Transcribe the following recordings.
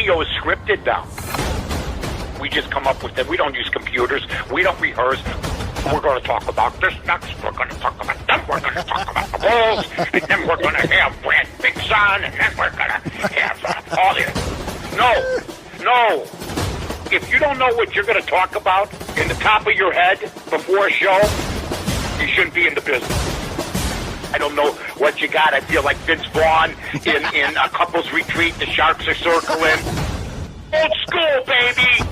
radio is scripted now. We just come up with it. We don't use computers. We don't rehearse. We're going to talk about this next. We're going to talk about them. We're going to talk about the Bulls. And then we're going to have Brad Bigson. And then we're going to have all this. No. If you don't know what you're going to talk about in the top of your head before a show, you shouldn't be in the business. I don't know what you got. I feel like Vince Vaughn in a couple's retreat. The Sharks are circling. Old school, baby.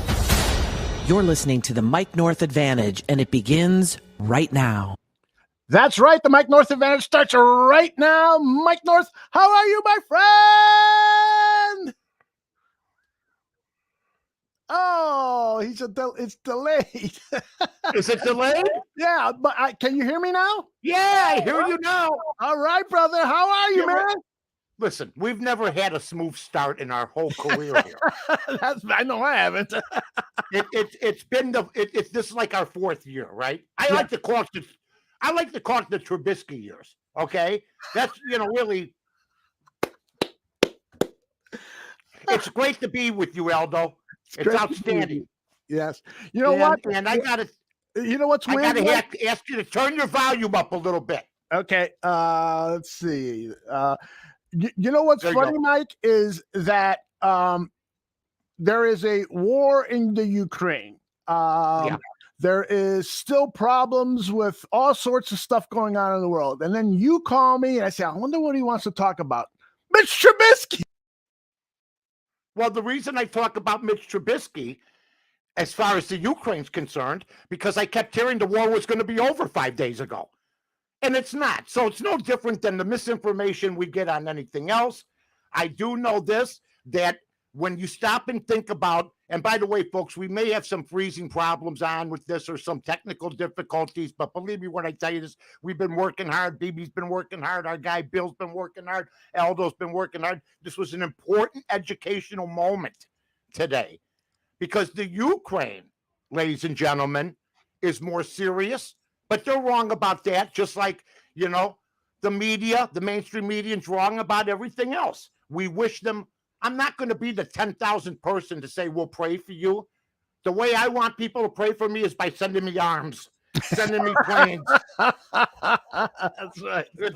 You're listening to the Mike North Advantage, and it begins right now. That's right. The Mike North Advantage starts right now. Mike North, how are you, my friend? Oh, it's delayed. Is it delayed? Yeah, but can you hear me now? Yeah, I hear you now. All right, brother. How are you, man? Listen, we've never had a smooth start in our whole career here. I know I haven't. It's been this is like our fourth year, right? I like to call it the Trubisky years. Okay, that's really. It's great to be with you, Aldo. It's outstanding. Yes. You know what? And I got to. You know what's weird? I got to ask you to turn your volume up a little bit. Okay. Let's see. You know what's funny, Mike, is that there is a war in the Ukraine. There is still problems with all sorts of stuff going on in the world. And then you call me and I say, I wonder what he wants to talk about. Mitch Trubisky. Well, the reason I talk about Mitch Trubisky, as far as the Ukraine's concerned, because I kept hearing the war was going to be over 5 days ago. And it's not. So it's no different than the misinformation we get on anything else. I do know this, that when you stop and think about, and by the way, folks, we may have some freezing problems on with this or some technical difficulties, but believe me when I tell you this, we've been working hard. BB's been working hard. Our guy Bill's been working hard. Aldo's been working hard. This was an important educational moment today because the Ukraine, ladies and gentlemen, is more serious. But they're wrong about that, just like, the media, the mainstream media is wrong about everything else. We wish them, I'm not going to be the 10,000th person to say we'll pray for you. The way I want people to pray for me is by sending me arms, sending me planes.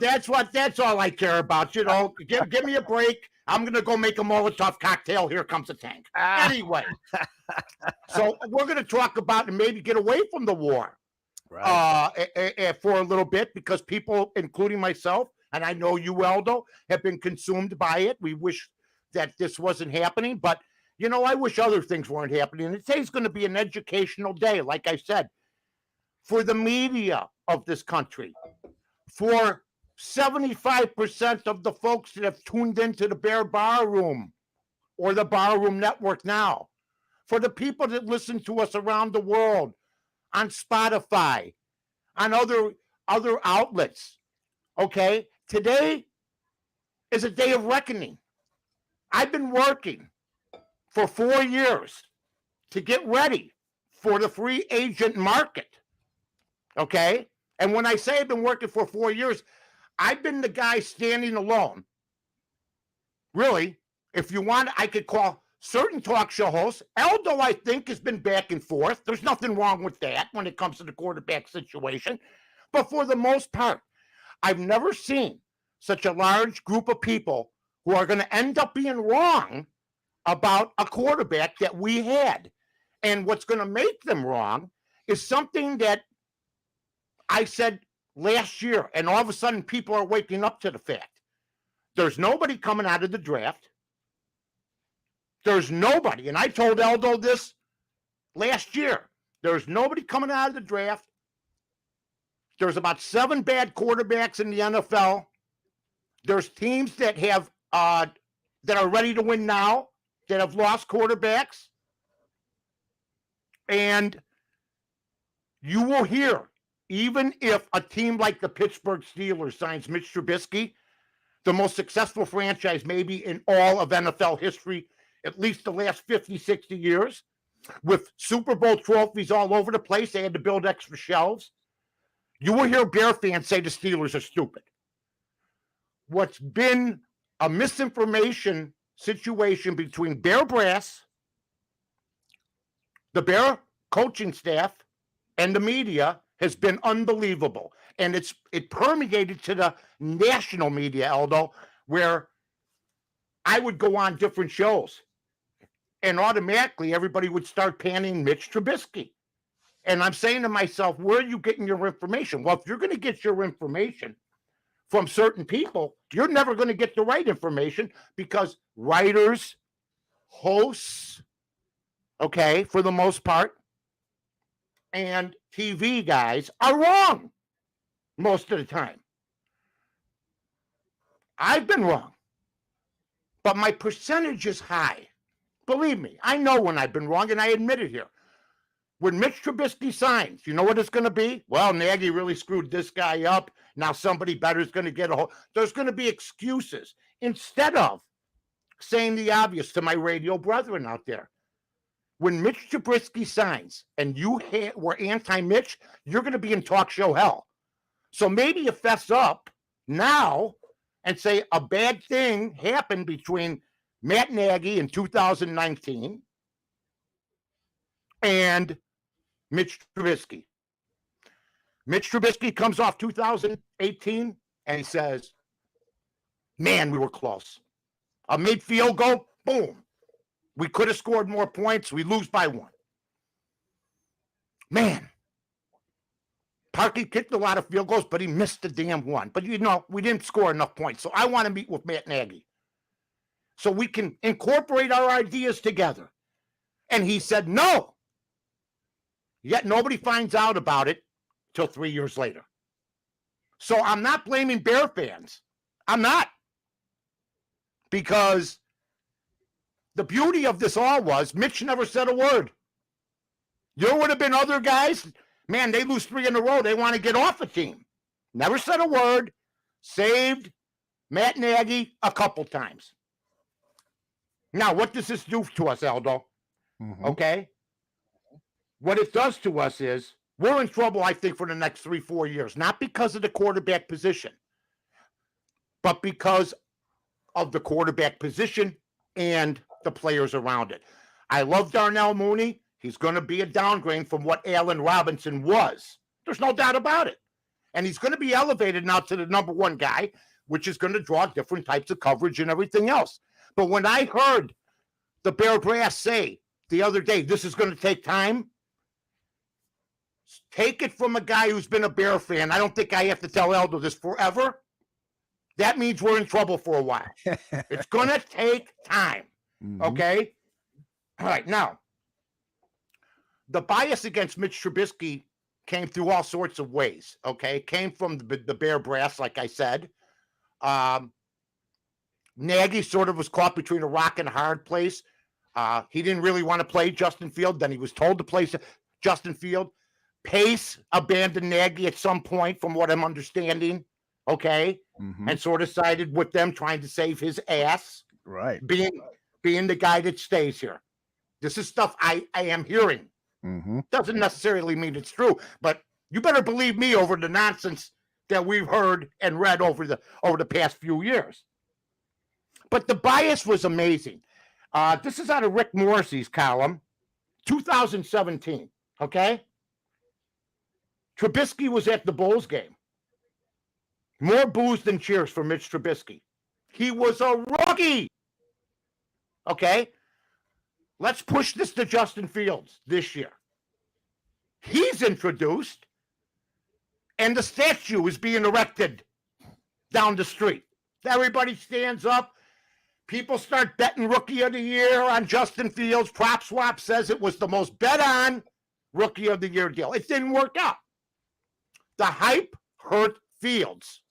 That's right. That's all I care about. Give me a break. I'm going to go make a Molotov cocktail. Here comes a tank. Anyway, so we're going to talk about and maybe get away from the war. Right. For a little bit because people, including myself, and I know you, Aldo, have been consumed by it. We wish that this wasn't happening, but, I wish other things weren't happening. And today's going to be an educational day, like I said, for the media of this country, for 75% of the folks that have tuned into the Bear Bar Room or the Bar Room Network now, for the people that listen to us around the world, on Spotify, on other outlets, okay? Today is a day of reckoning. I've been working for 4 years to get ready for the free agent market, okay? And when I say I've been working for 4 years, I've been the guy standing alone. Really, if you want, I could call certain talk show hosts. Aldo, I think, has been back and forth. There's nothing wrong with that when it comes to the quarterback situation. But for the most part, I've never seen such a large group of people who are going to end up being wrong about a quarterback that we had. And what's going to make them wrong is something that I said last year, and all of a sudden people are waking up to the fact. There's nobody coming out of the draft. There's nobody, and I told Aldo this last year. There's nobody coming out of the draft. There's about 7 bad quarterbacks in the NFL. There's teams that have that are ready to win now that have lost quarterbacks. And you will hear, even if a team like the Pittsburgh Steelers signs Mitch Trubisky, the most successful franchise maybe in all of NFL history, at least the last 50, 60 years, with Super Bowl trophies all over the place. They had to build extra shelves. You will hear Bear fans say the Steelers are stupid. What's been a misinformation situation between Bear Brass, the Bear coaching staff, and the media has been unbelievable. And it permeated to the national media, Aldo, where I would go on different shows and automatically everybody would start panning Mitch Trubisky. And I'm saying to myself, where are you getting your information? Well, if you're going to get your information from certain people, you're never going to get the right information because writers, hosts, okay, for the most part, and TV guys are wrong most of the time. I've been wrong, but my percentage is high. Believe me, I know when I've been wrong, and I admit it here. When Mitch Trubisky signs, you know what it's going to be? Well, Nagy really screwed this guy up. Now somebody better is going to get a hold. There's going to be excuses instead of saying the obvious to my radio brethren out there. When Mitch Trubisky signs and you were anti-Mitch, you're going to be in talk show hell. So maybe you fess up now and say a bad thing happened between Matt Nagy in 2019 and Mitch Trubisky. Mitch Trubisky comes off 2018 and he says, man, we were close. A mid field goal, boom. We could have scored more points. We lose by one. Man, Parkey kicked a lot of field goals, but he missed the damn one. But, you know, we didn't score enough points. So I want to meet with Matt Nagy so we can incorporate our ideas together. And he said no. Yet nobody finds out about it till 3 years later. So I'm not blaming Bear fans. I'm not. Because the beauty of this all was Mitch never said a word. There would have been other guys, man, they lose 3 in a row. They want to get off the team. Never said a word. Saved Matt Nagy a couple times. Now, what does this do to us, Aldo? Mm-hmm. Okay? What it does to us is we're in trouble, I think, for the next 3-4 years. Not because of the quarterback position, but because of the quarterback position and the players around it. I love Darnell Mooney. He's going to be a downgrade from what Allen Robinson was. There's no doubt about it. And he's going to be elevated now to the number one guy, which is going to draw different types of coverage and everything else. But when I heard the Bear Brass say the other day, this is going to take time, take it from a guy who's been a Bear fan. I don't think I have to tell Aldo this forever. That means we're in trouble for a while. It's going to take time. Mm-hmm. Okay? All right. Now, the bias against Mitch Trubisky came through all sorts of ways. Okay? It came from the Bear Brass, like I said. Nagy sort of was caught between a rock and a hard place. He didn't really want to play Justin Field. Then he was told to play Justin Field. Pace abandoned Nagy at some point, from what I'm understanding. Okay, and sort of sided with them, trying to save his ass. Right, being the guy that stays here. This is stuff I am hearing. Doesn't necessarily mean it's true, but you better believe me over the nonsense that we've heard and read over the past few years. But the bias was amazing. This is out of Rick Morrissey's column, 2017. Okay. Trubisky was at the Bulls game. More boos than cheers for Mitch Trubisky. He was a rookie. Okay? Let's push this to Justin Fields this year. He's introduced, and the statue is being erected down the street. Everybody stands up. People start betting Rookie of the Year on Justin Fields. Prop Swap says it was the most bet on Rookie of the Year deal. It didn't work out. The hype hurt Fields.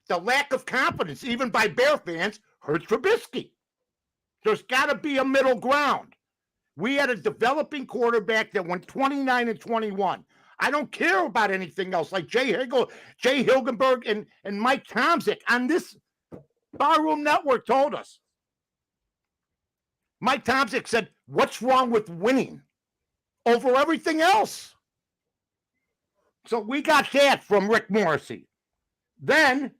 The lack of confidence, even by Bear fans, hurt Trubisky. There's got to be a middle ground. We had a developing quarterback that went 29-21. I don't care about anything else, like Jay Hilgenberg and Mike Tomczyk on this Barroom Network told us. Mike Tomczyk said, what's wrong with winning over everything else? So we got that from Rick Morrissey. Then,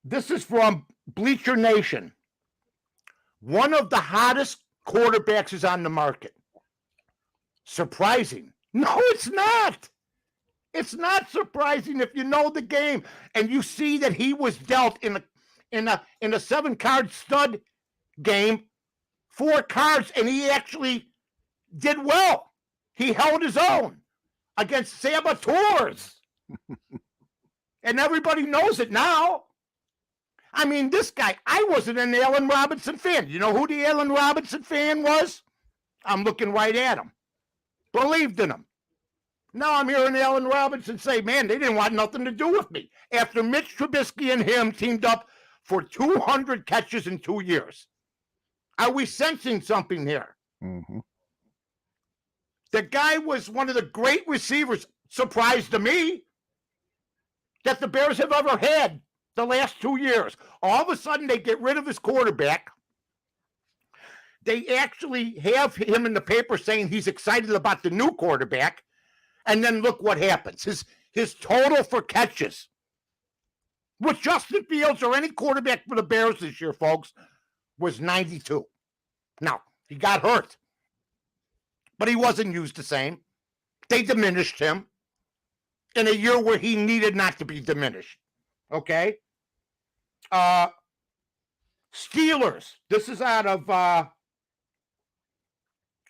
this is from Bleacher Nation. One of the hottest quarterbacks is on the market. Surprising? No, it's not. It's not surprising if you know the game and you see that he was dealt in a 7-card stud game, 4 cards, and he actually did well. He held his own against saboteurs. And everybody knows it now. I mean, this guy, I wasn't an Allen Robinson fan. You know who the Allen Robinson fan was? I'm looking right at him. Believed in him. Now I'm hearing Allen Robinson say, man, they didn't want nothing to do with me. After Mitch Trubisky and him teamed up for 200 catches in 2 years. Are we sensing something here? Mm-hmm. The guy was one of the great receivers, surprised to me, that the Bears have ever had the last 2 years. All of a sudden, they get rid of his quarterback. They actually have him in the paper saying he's excited about the new quarterback. And then look what happens. His total for catches with Justin Fields or any quarterback for the Bears this year, folks, was 92. Now, he got hurt, but he wasn't used the same. They diminished him in a year where he needed not to be diminished. Okay? Steelers. This is out of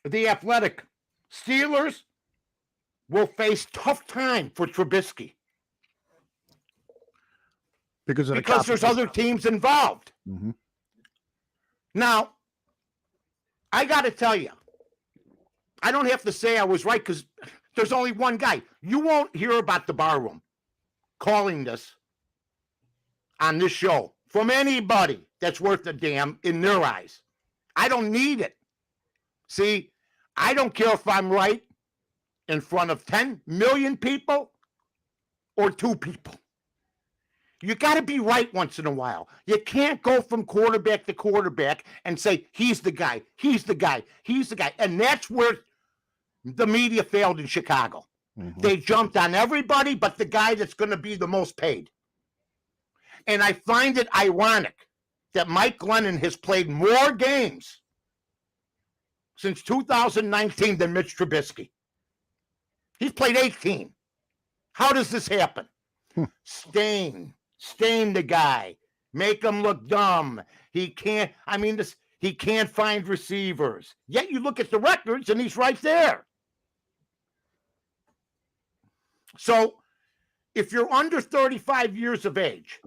The Athletic. Steelers will face tough time for Trubisky. Because there's other teams involved. Mm-hmm. Now, I got to tell you, I don't have to say I was right because there's only one guy. You won't hear about the bar room calling this on this show from anybody that's worth a damn in their eyes. I don't need it. See, I don't care if I'm right in front of 10 million people or 2 people. You got to be right once in a while. You can't go from quarterback to quarterback and say, he's the guy, he's the guy, he's the guy. And that's where the media failed in Chicago. Mm-hmm. They jumped on everybody but the guy that's going to be the most paid. And I find it ironic that Mike Glennon has played more games since 2019 than Mitch Trubisky. He's played 18. How does this happen? Stain the guy, make him look dumb. He can't find receivers. Yet you look at the records and he's right there. So if you're under 35 years of age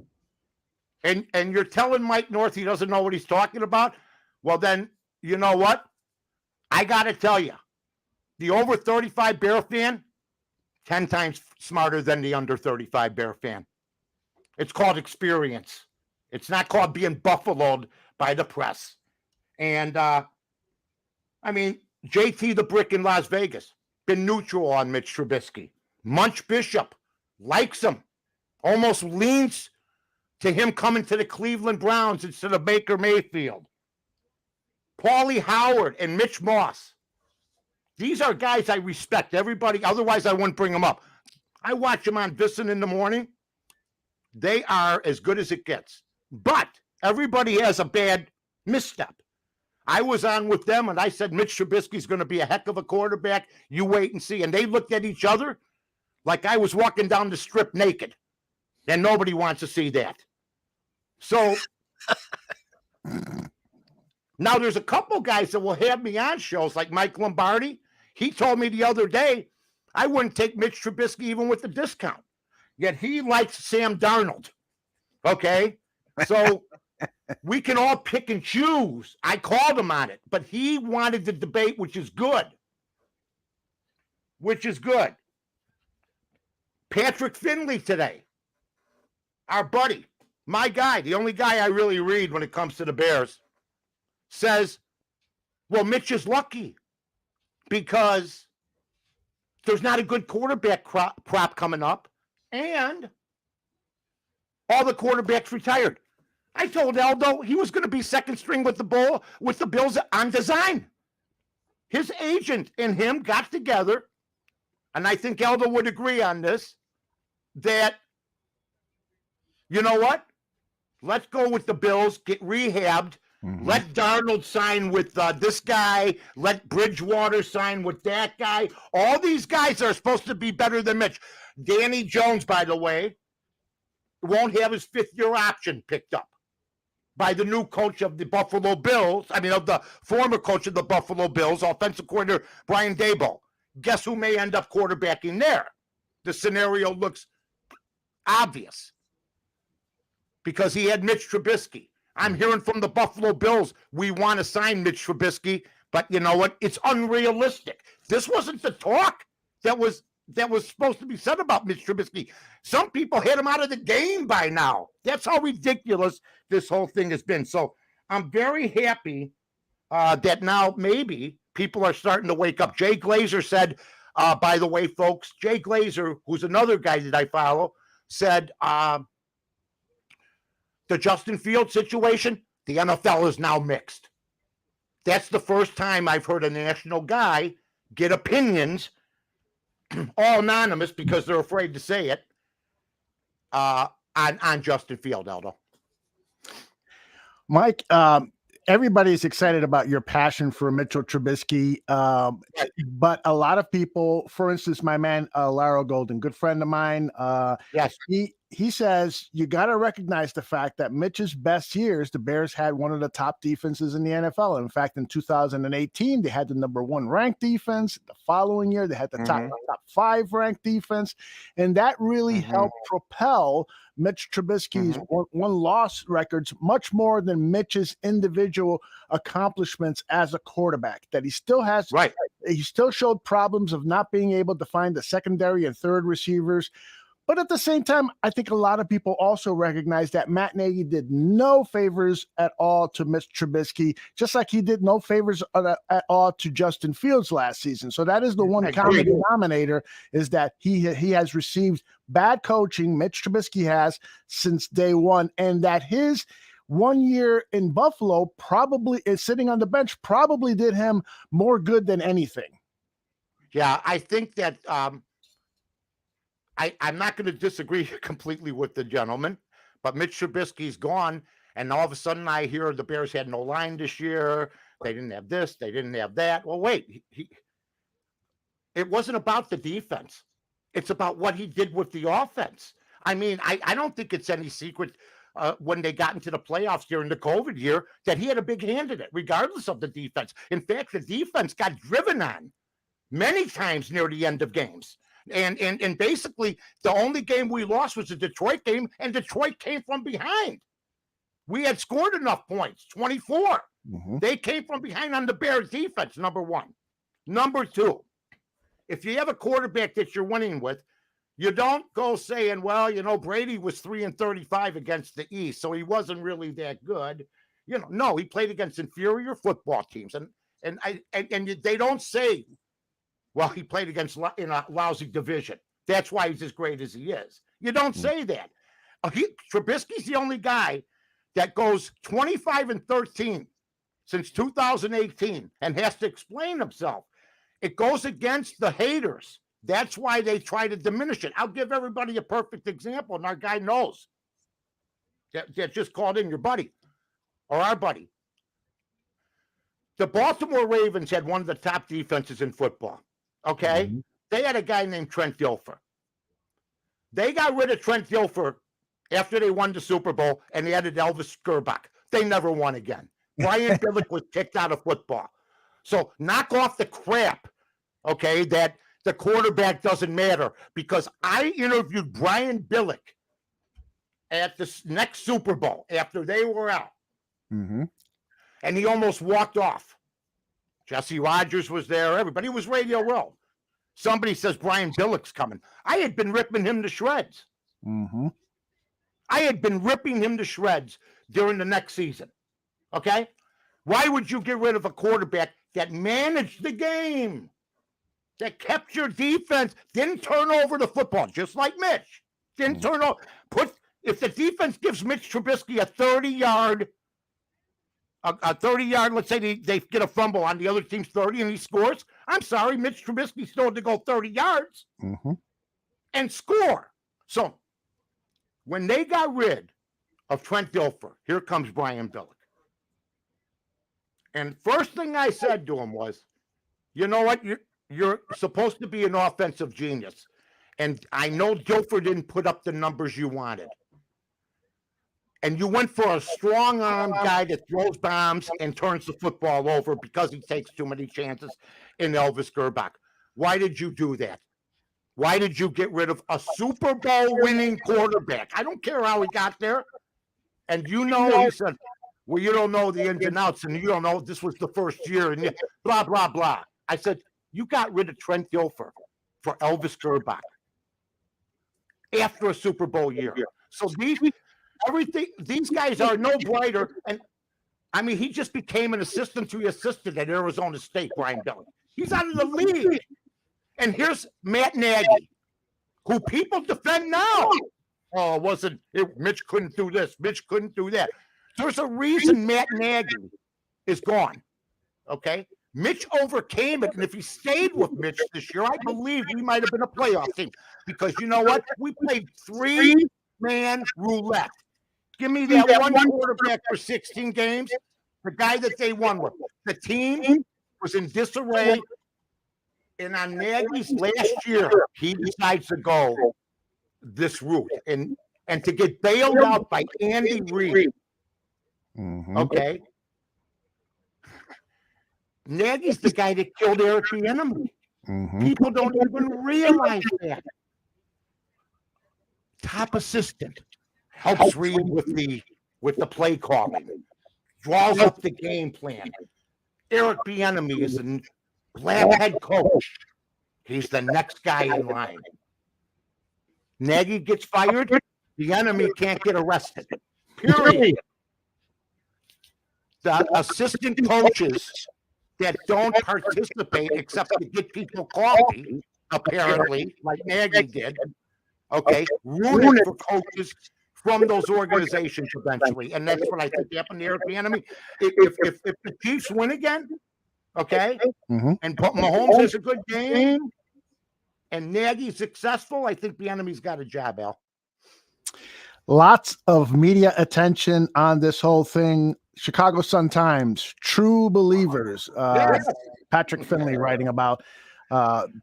and you're telling Mike North he doesn't know what he's talking about, well then, you know what? I got to tell you, the over 35 Bear fan, 10 times smarter than the under 35 Bear fan. It's called experience. It's not called being buffaloed by the press. And, JT the Brick in Las Vegas, been neutral on Mitch Trubisky. Munch Bishop likes him, almost leans to him coming to the Cleveland Browns instead of Baker Mayfield. Paulie Howard and Mitch Moss. These are guys I respect. Everybody, otherwise I wouldn't bring them up. I watch them on Visson in the morning. They are as good as it gets. But everybody has a bad misstep. I was on with them and I said, Mitch Trubisky's going to be a heck of a quarterback. You wait and see. And they looked at each other like I was walking down the strip naked. And nobody wants to see that. So now there's a couple guys that will have me on shows like Mike Lombardi. He told me the other day I wouldn't take Mitch Trubisky even with the discount. Yet he likes Sam Darnold. Okay? So we can all pick and choose. I called him on it. But he wanted the debate, which is good. Patrick Finley today. Our buddy. My guy. The only guy I really read when it comes to the Bears. Says, well, Mitch is lucky because there's not a good quarterback crop coming up, and all the quarterbacks retired. I told Aldo he was going to be second string with the Bills on design. His agent and him got together, and I think Aldo would agree on this, that, you know what? Let's go with the Bills, get rehabbed, Mm-hmm. Let Darnold sign with this guy. Let Bridgewater sign with that guy. All these guys are supposed to be better than Mitch. Danny Jones, by the way, won't have his fifth-year option picked up by the new coach of the Buffalo Bills. I mean, of the former coach of the Buffalo Bills, offensive coordinator Brian Daboll. Guess who may end up quarterbacking there? The scenario looks obvious because he had Mitch Trubisky. I'm hearing from the Buffalo Bills, we want to sign Mitch Trubisky, but you know what? It's unrealistic. This wasn't the talk that was supposed to be said about Mitch Trubisky. Some people had him out of the game by now. That's how ridiculous this whole thing has been. So I'm very happy that now maybe people are starting to wake up. Jay Glazer said, by the way, folks, Jay Glazer, who's another guy that I follow, said the Justin Fields situation, the NFL is now mixed. That's the first time I've heard a national guy get opinions, all anonymous because they're afraid to say it, on Justin Fields, Aldo. Mike, everybody's excited about your passion for Mitchell Trubisky, but a lot of people, for instance, my man Laro Golden, good friend of mine, yes, he says you got to recognize the fact that Mitch's best years, the Bears had one of the top defenses in the NFL. In fact, in 2018, they had the number 1 ranked defense. The following year, they had the top 5 ranked defense, and that really helped propel Mitch Trubisky's one-loss records much more than Mitch's individual accomplishments as a quarterback. That he still has, he still showed problems of not being able to find the secondary and third receivers. But at the same time, I think a lot of people also recognize that Matt Nagy did no favors at all to Mitch Trubisky, just like he did no favors at all to Justin Fields last season. So that is the one common denominator, is that he has received bad coaching, Mitch Trubisky has, since day one, and that his 1 year in Buffalo probably is sitting on the bench, probably did him more good than anything. Yeah, I think that I'm not going to disagree completely with the gentleman, but Mitch Trubisky's gone, and all of a sudden I hear the Bears had no line this year. They didn't have this. They didn't have that. Well, wait. It wasn't about the defense. It's about what he did with the offense. I mean, I don't think it's any secret when they got into the playoffs during the COVID year that he had a big hand in it, regardless of the defense. In fact, the defense got driven on many times near the end of games. And basically, the only game we lost was the Detroit game, and Detroit came from behind. We had scored enough points, 24. They came from behind on the Bears defense, number one. Number two, if you have a quarterback that you're winning with, you don't go saying, well, you know, Brady was 3-35 against the East, so he wasn't really that good. You know, no, he played against inferior football teams. And they don't say, well, he played against in a lousy division. That's why he's as great as he is. You don't say that. Trubisky's the only guy that goes 25-13 since 2018 and has to explain himself. It goes against the haters. That's why they try to diminish it. I'll give everybody a perfect example, and our guy knows. That just called in your buddy or our buddy. The Baltimore Ravens had one of the top defenses in football. Okay? They had a guy named Trent Dilfer. They got rid of Trent Dilfer after they won the Super Bowl, and they added Elvis Skerbach. They never won again. Brian Billick was kicked out of football. So knock off the crap, okay, that the quarterback doesn't matter, because I interviewed Brian Billick at the next Super Bowl after they were out, and he almost walked off. Jesse Rogers was there. Everybody was Radio Row. Somebody says Brian Billick's coming. I had been ripping him to shreds. I had been ripping him to shreds during the next season. Okay? Why would you get rid of a quarterback that managed the game, that kept your defense, didn't turn over the football, just like Mitch? Didn't turn over. If the defense gives Mitch Trubisky a 30-yard, let's say they get a fumble on the other team's 30 and he scores, I'm sorry, Mitch Trubisky still had to go 30 yards and score. So when they got rid of Trent Dilfer, here comes Brian Billick. And first thing I said to him was, you know what? You're supposed to be an offensive genius. And I know Dilfer didn't put up the numbers you wanted. And you went for a strong arm guy that throws bombs and turns the football over because he takes too many chances in Elvis Gerbach. Why did you do that? Why did you get rid of a Super Bowl winning quarterback? I don't care how he got there. And he said, well, you don't know the ins and outs, and you don't know this was the first year, and blah, blah, blah. I said, you got rid of Trent Dilfer for Elvis Gerbach after a Super Bowl year. So these guys are no brighter. And I mean, he just became an assistant to the assistant at Arizona State, Brian Belly. He's out of the league. And here's Matt Nagy, who people defend now. Oh, Mitch couldn't do this. Mitch couldn't do that. There's a reason Matt Nagy is gone. Okay? Mitch overcame it. And if he stayed with Mitch this year, I believe we might have been a playoff team. Because you know what? We played 3-man roulette. Give me that one quarterback for 16 games. The guy that they won with. The team was in disarray. And on Nagy's last year, he decides to go this route and to get bailed out by Andy Reid. Mm-hmm. Okay. Nagy's the guy that killed Eric Bieniemy. Mm-hmm. People don't even realize that. Top assistant helps Reid with the play calling, draws up the game plan. Eric Bieniemy is a black head coach. He's the next guy in line. Nagy gets fired, Bieniemy can't get arrested. Period. The assistant coaches that don't participate except to get people coffee, apparently, like Nagy did, okay, ruin it for coaches from those organizations eventually. And that's what I think happened to Eric Bieniemy. If the Chiefs win again, okay, and Mahomes has a good game, and Nagy's successful, I think Bieniemy's got a job, Al. Lots of media attention on this whole thing. Chicago Sun-Times, true believers. Patrick Finley writing about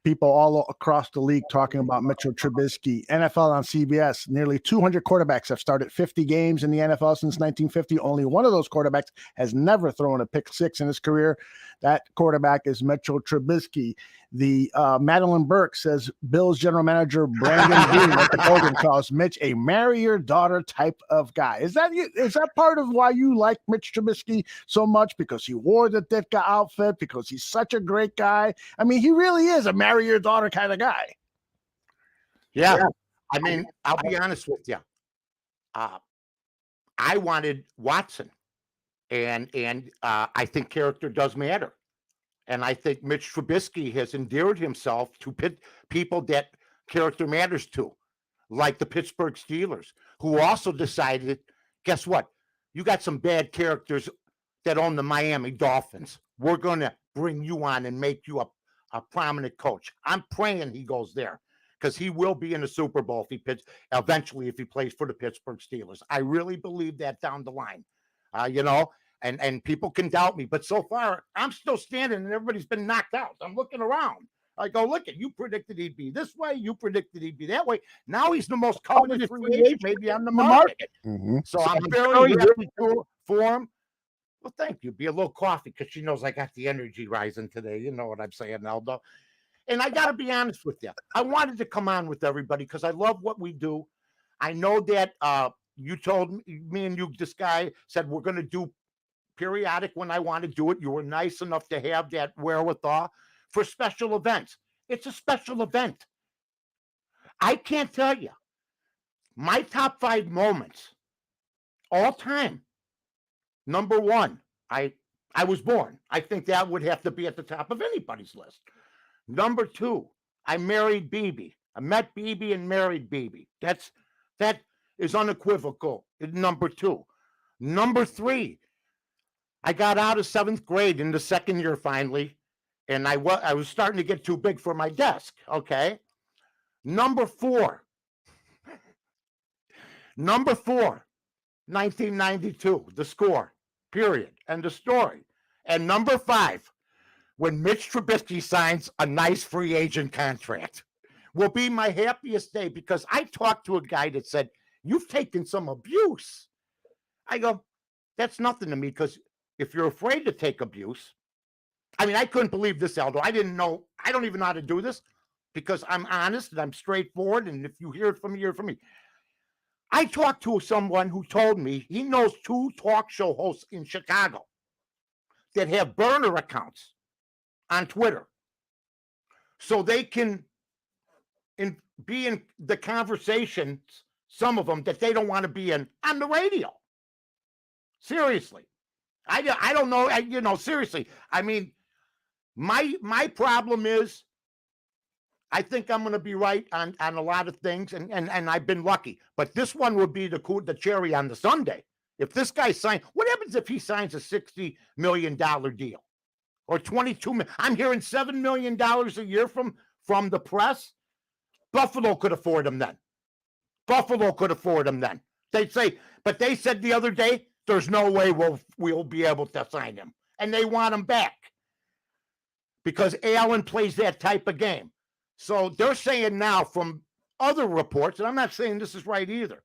people all across the league talking about Mitch Trubisky. NFL on CBS, nearly 200 quarterbacks have started 50 games in the NFL since 1950. Only one of those quarterbacks has never thrown a pick six in his career. That quarterback is Mitchell Trubisky. The Madeline Burke says Bills general manager Brandon Beane at the Hogan calls Mitch a marry your daughter type of guy. Is that part of why you like Mitch Trubisky so much? Because he wore the Ditka outfit, because he's such a great guy? I mean, he really is a marry your daughter kind of guy. Yeah. I mean, I'll be honest with you. I wanted Watson, and I think character does matter. And I think Mitch Trubisky has endeared himself to people that character matters to, like the Pittsburgh Steelers, who also decided, guess what? You got some bad characters that own the Miami Dolphins. We're going to bring you on and make you a prominent coach. I'm praying he goes there because he will be in the Super Bowl eventually if he plays for the Pittsburgh Steelers. I really believe that down the line, And people can doubt me, but so far I'm still standing and everybody's been knocked out. I'm looking around. I go, look at you predicted he'd be this way. You predicted he'd be that way. Now he's the most coveted free agent maybe on the market. Mm-hmm. So I'm very happy for him. Well, thank you. Be a little coffee because she knows I got the energy rising today. You know what I'm saying, Aldo. And I got to be honest with you. I wanted to come on with everybody because I love what we do. I know that you told me and you, this guy said we're going to do periodic when I want to do it. You were nice enough to have that wherewithal for special events. It's a special event. I can't tell you my top 5 moments all time. Number 1, I was born. I think that would have to be at the top of anybody's list. Number 2, I married BB. I met BB and married BB. That is unequivocal. Number 2. Number 3, I got out of 7th grade in the second year finally, and I was starting to get too big for my desk, okay? Number 4, 1992, the score, period, end of story. And number 5, when Mitch Trubisky signs a nice free agent contract, will be my happiest day, because I talked to a guy that said, you've taken some abuse. I go, that's nothing to me, because if you're afraid to take abuse, I mean, I couldn't believe this, Aldo. I don't even know how to do this, because I'm honest and I'm straightforward. And if you hear it from me, you hear it from me. I talked to someone who told me he knows 2 talk show hosts in Chicago that have burner accounts on Twitter, so they can be in the conversations, some of them that they don't want to be in on the radio. Seriously. I don't know. Seriously. I mean, my problem is, I think I'm going to be right on a lot of things, and I've been lucky. But this one would be the cherry on the sundae. If this guy signs, what happens if he signs a $60 million deal or $22 million? I'm hearing $7 million a year from the press. Buffalo could afford him then. They'd say, but they said the other day, there's no way we'll be able to sign him, and they want him back because Allen plays that type of game. So they're saying now, from other reports, and I'm not saying this is right either,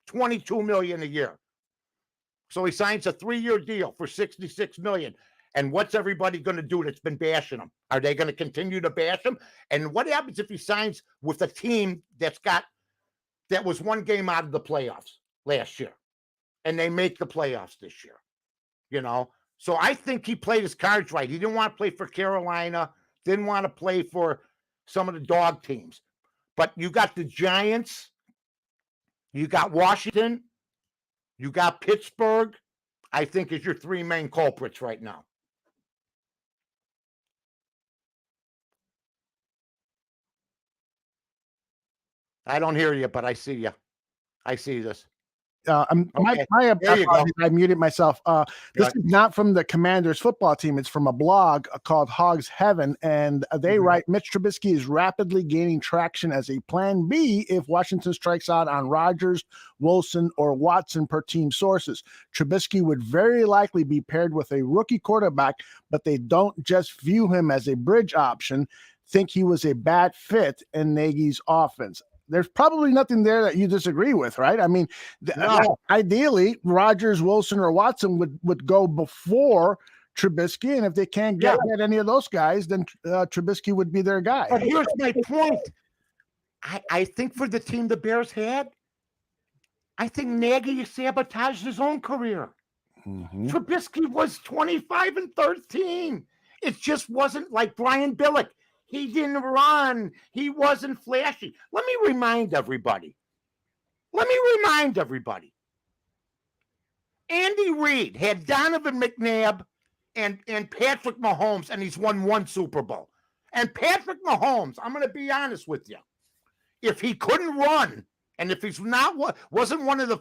$22 million a year. So he signs a 3-year deal for $66 million. And what's everybody going to do that's been bashing him? Are they going to continue to bash him? And what happens if he signs with a team that was 1 game out of the playoffs last year, and they make the playoffs this year? So I think he played his cards right. He didn't want to play for Carolina, didn't want to play for some of the dog teams. But you got the Giants, you got Washington, you got Pittsburgh, I think, is your 3 main culprits right now. I don't hear you, but I see you. I see this. My apologies, I muted myself. This is not from the Commanders football team. It's from a blog called Hogs Heaven, and they write, Mitch Trubisky is rapidly gaining traction as a plan B if Washington strikes out on Rodgers, Wilson, or Watson per team sources. Trubisky would very likely be paired with a rookie quarterback, but they don't just view him as a bridge option, think he was a bad fit in Nagy's offense. There's probably nothing there that you disagree with, right? I mean, ideally, Rodgers, Wilson, or Watson would go before Trubisky, and if they can't get any of those guys, then Trubisky would be their guy. But here's my point. I think for the team the Bears had, I think Nagy sabotaged his own career. Mm-hmm. Trubisky was 25-13. It just wasn't like Brian Billick. He didn't run. He wasn't flashy. Let me remind everybody. Andy Reid had Donovan McNabb and Patrick Mahomes, and he's won 1 Super Bowl. And Patrick Mahomes, I'm going to be honest with you, if he couldn't run, and if he's wasn't one of the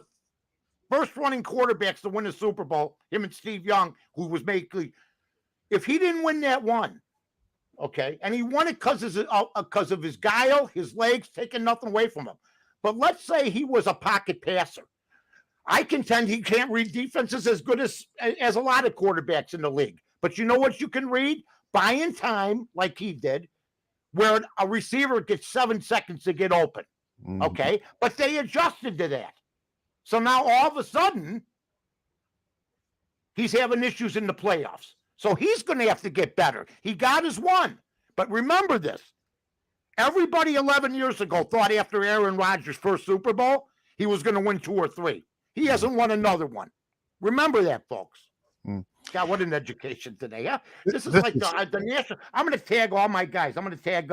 first running quarterbacks to win a Super Bowl, him and Steve Young, who was making, if he didn't win that one, okay, and he won it because of his guile, his legs, taking nothing away from him. But let's say he was a pocket passer. I contend he can't read defenses as good as a lot of quarterbacks in the league. But you know what you can read? Buying time, like he did, where a receiver gets 7 seconds to get open. Mm-hmm. Okay, but they adjusted to that. So now all of a sudden, he's having issues in the playoffs. So he's going to have to get better. He got his 1. But remember this. Everybody 11 years ago thought after Aaron Rodgers' first Super Bowl, he was going to win 2 or 3. He hasn't won another one. Remember that, folks. God, what an education today. Huh? This is like the national. I'm going to tag all my guys. I'm going to tag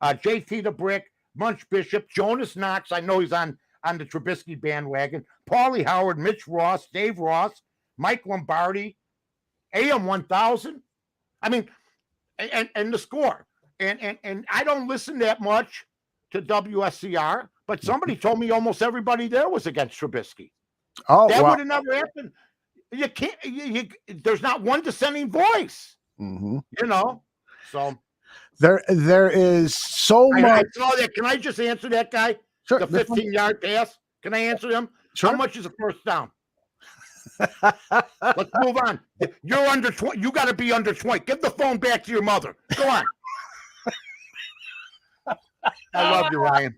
JT the Brick, Munch Bishop, Jonas Knox. I know he's on the Trubisky bandwagon. Paulie Howard, Mitch Ross, Dave Ross, Mike Lombardi, AM 1000. I mean, and the score. And I don't listen that much to WSCR, but somebody told me almost everybody there was against Trubisky. Oh, that would have never happened. You can't. There's not one dissenting voice. Mm-hmm. So there is so much. I saw that. Can I just answer that guy? Sure. The 15-yard pass. Can I answer him? Sure. How much is a first down? Let's move on. You're under 20. You got to be under 20. Give the phone back to your mother. Go on. I love you, Ryan.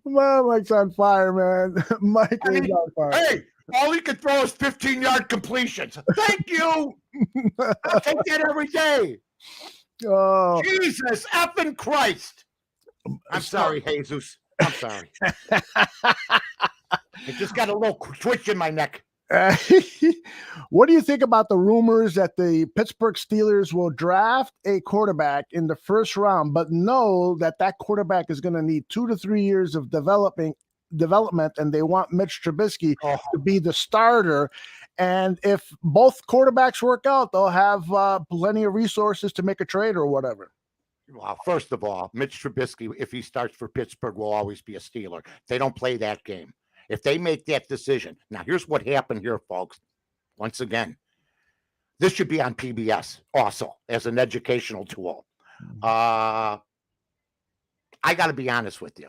Man, Mike's on fire, man. Mike is on fire. Hey, all he can throw is 15-yard completions. Thank you. I'll take that every day. Oh, Jesus effing Christ. I'm sorry, Jesus. I'm sorry. I just got a little twitch in my neck. What do you think about the rumors that the Pittsburgh Steelers will draft a quarterback in the first round, but know that that quarterback is going to need 2 to 3 years of development, and they want Mitch Trubisky to be the starter? And if both quarterbacks work out, they'll have plenty of resources to make a trade or whatever. Well, first of all, Mitch Trubisky, if he starts for Pittsburgh, will always be a Steeler. They don't play that game. If they make that decision. Now, here's what happened here, folks. Once again, this should be on PBS also as an educational tool. I got to be honest with you.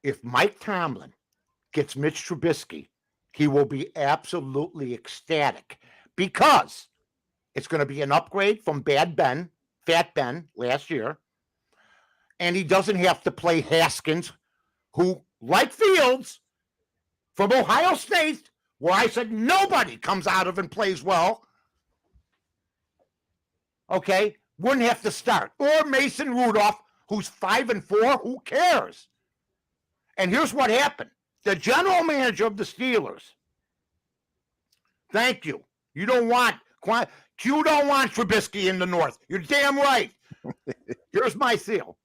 If Mike Tomlin gets Mitch Trubisky, he will be absolutely ecstatic because it's going to be an upgrade from Fat Ben last year. And he doesn't have to play Haskins, who, like Fields, from Ohio State, where I said nobody comes out of and plays well, okay, wouldn't have to start. Or Mason Rudolph, who's 5-4, who cares? And here's what happened. The general manager of the Steelers, thank you. You don't want Trubisky in the North. You're damn right. Here's my seal.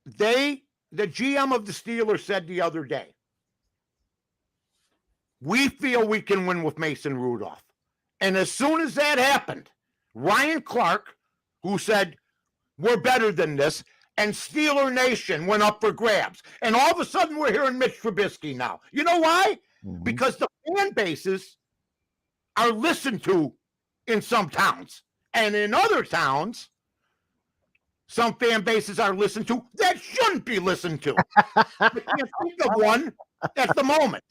The GM of the Steelers said the other day, we feel we can win with Mason Rudolph. And as soon as that happened, Ryan Clark, who said, we're better than this, and Steeler Nation went up for grabs. And all of a sudden, we're hearing Mitch Trubisky now. You know why? Mm-hmm. Because the fan bases are listened to in some towns. And in other towns, some fan bases are listened to that shouldn't be listened to. I can't think of one at the moment.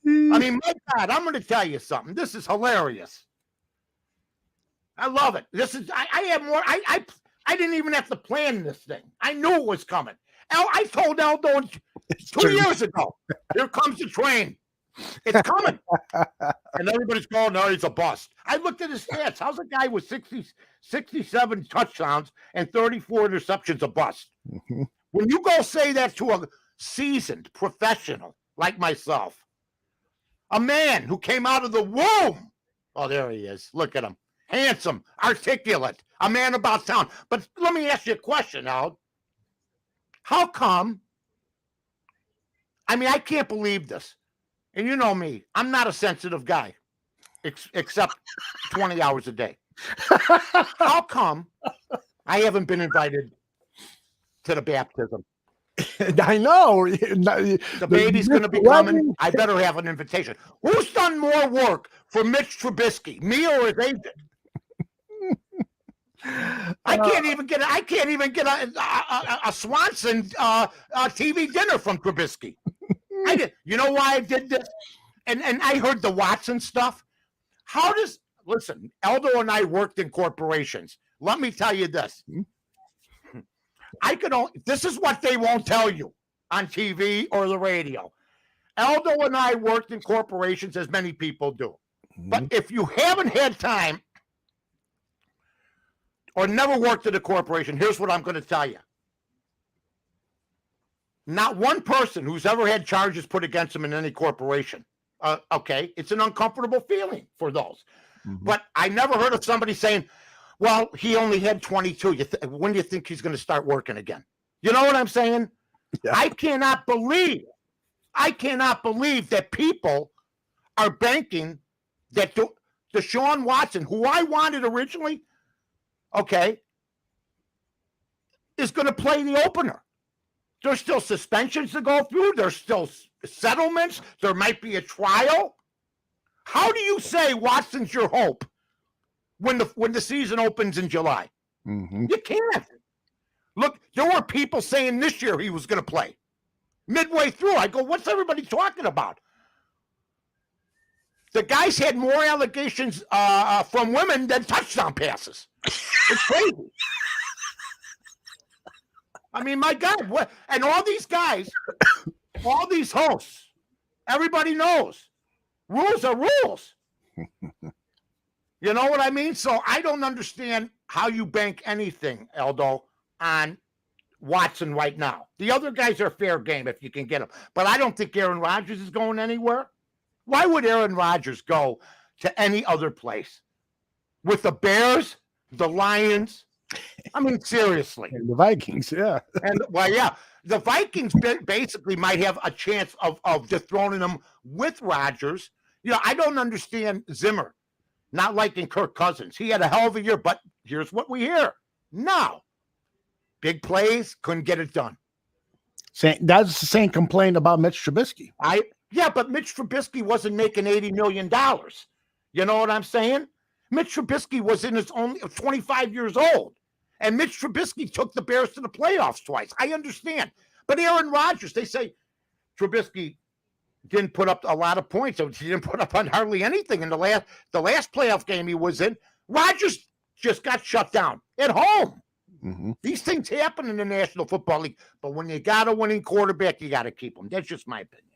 I mean, my God, I'm going to tell you something. This is hilarious. I love it. This is, I have more, I didn't even have to plan this thing. I knew it was coming. I told Aldo 2 years ago, here comes the train. It's coming. And everybody's going, no, he's a bust. I looked at his stats. How's a guy with 67 touchdowns and 34 interceptions a bust? Mm-hmm. When you go say that to a seasoned professional like myself, a man who came out of the womb, oh, there he is. Look at him. Handsome, articulate, a man about town. But let me ask you a question, Al. How come? I mean, I can't believe this. And you know me, I'm not a sensitive guy, except 20 hours a day. How come I haven't been invited to the baptism? I know. The baby's going to be coming. I better have an invitation. Who's done more work for Mitch Trubisky, me or his agent? I can't even get a Swanson TV dinner from Trubisky. I did. You know why I did this? And I heard the Watson stuff. Listen, Aldo and I worked in corporations. Let me tell you this. This is what they won't tell you on TV or the radio. Aldo and I worked in corporations, as many people do. Mm-hmm. But if you haven't had time or never worked at a corporation, here's what I'm going to tell you. Not one person who's ever had charges put against them in any corporation. Okay, it's an uncomfortable feeling for those. Mm-hmm. But I never heard of somebody saying, well, he only had 22. When do you think he's going to start working again? You know what I'm saying? Yeah. I cannot believe that people are banking that Deshaun Watson, who I wanted originally, okay, is going to play the opener. There's still suspensions to go through. There's still settlements. There might be a trial. How do you say Watson's your hope when the season opens in July? Mm-hmm. You can't. Look, there were people saying this year he was going to play. Midway through, I go, what's everybody talking about? The guy's had more allegations from women than touchdown passes. It's crazy. I mean, my God, what? And all these guys, all these hosts, everybody knows rules are rules. You know what I mean? So I don't understand how you bank anything, Aldo, on Watson right now. The other guys are fair game if you can get them. But I don't think Aaron Rodgers is going anywhere. Why would Aaron Rodgers go to any other place? With the Bears, the Lions? I mean, seriously. And the Vikings, yeah. And, well, yeah. The Vikings basically might have a chance of dethroning them with Rodgers. You know, I don't understand Zimmer not liking Kirk Cousins. He had a hell of a year, but here's what we hear. No. Big plays, couldn't get it done. That's the same complaint about Mitch Trubisky. Yeah, but Mitch Trubisky wasn't making $80 million. You know what I'm saying? Mitch Trubisky was in his only 25 years old. And Mitch Trubisky took the Bears to the playoffs twice. I understand. But Aaron Rodgers, they say Trubisky didn't put up a lot of points. He didn't put up on hardly anything in the last playoff game he was in. Rodgers just got shut down at home. Mm-hmm. These things happen in the National Football League. But when you got a winning quarterback, you got to keep him. That's just my opinion.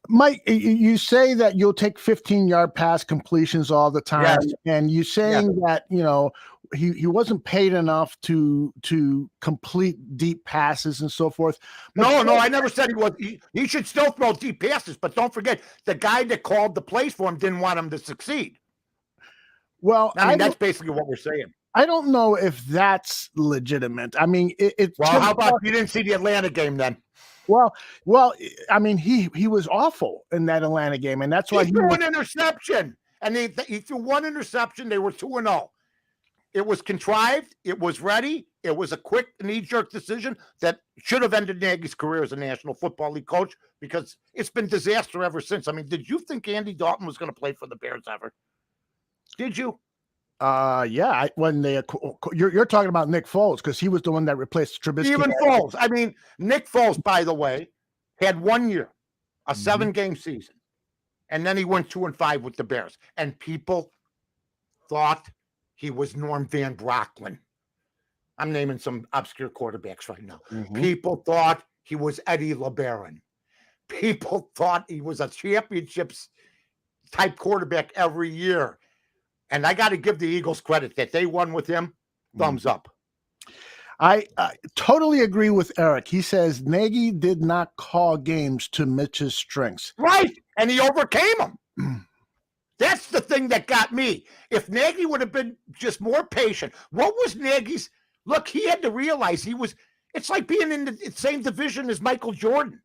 Mike, you say that you'll take 15-yard pass completions all the time, yes. And you're saying that, you know, he wasn't paid enough to complete deep passes and so forth. But No, I never said he was. He should still throw deep passes, but don't forget, the guy that called the plays for him didn't want him to succeed. Well, I mean, that's basically what we're saying. I don't know if that's legitimate. I mean, it's well. How about you didn't see the Atlanta game then? Well, I mean, he was awful in that Atlanta game, and that's why he threw an interception, and he threw one interception. They were 2-0. It was contrived. It was ready. It was a quick knee-jerk decision that should have ended Nagy's career as a National Football League coach because it's been disaster ever since. I mean, did you think Andy Dalton was going to play for the Bears ever? Did you? Yeah. When you're talking about Nick Foles because he was the one that replaced Trubisky. Even Foles. I mean, Nick Foles, by the way, had 1 year, a 7-game season, and then he went 2-5 with the Bears, and people thought he was Norm Van Brocklin. I'm naming some obscure quarterbacks right now. Mm-hmm. People thought he was Eddie LeBaron. People thought he was a championships type quarterback every year. And I got to give the Eagles credit that they won with him. Thumbs up. I totally agree with Eric. He says Nagy did not call games to Mitch's strengths. Right. And he overcame them. That's the thing that got me. If Nagy would have been just more patient, what was Nagy's? Look, he had to realize it's like being in the same division as Michael Jordan.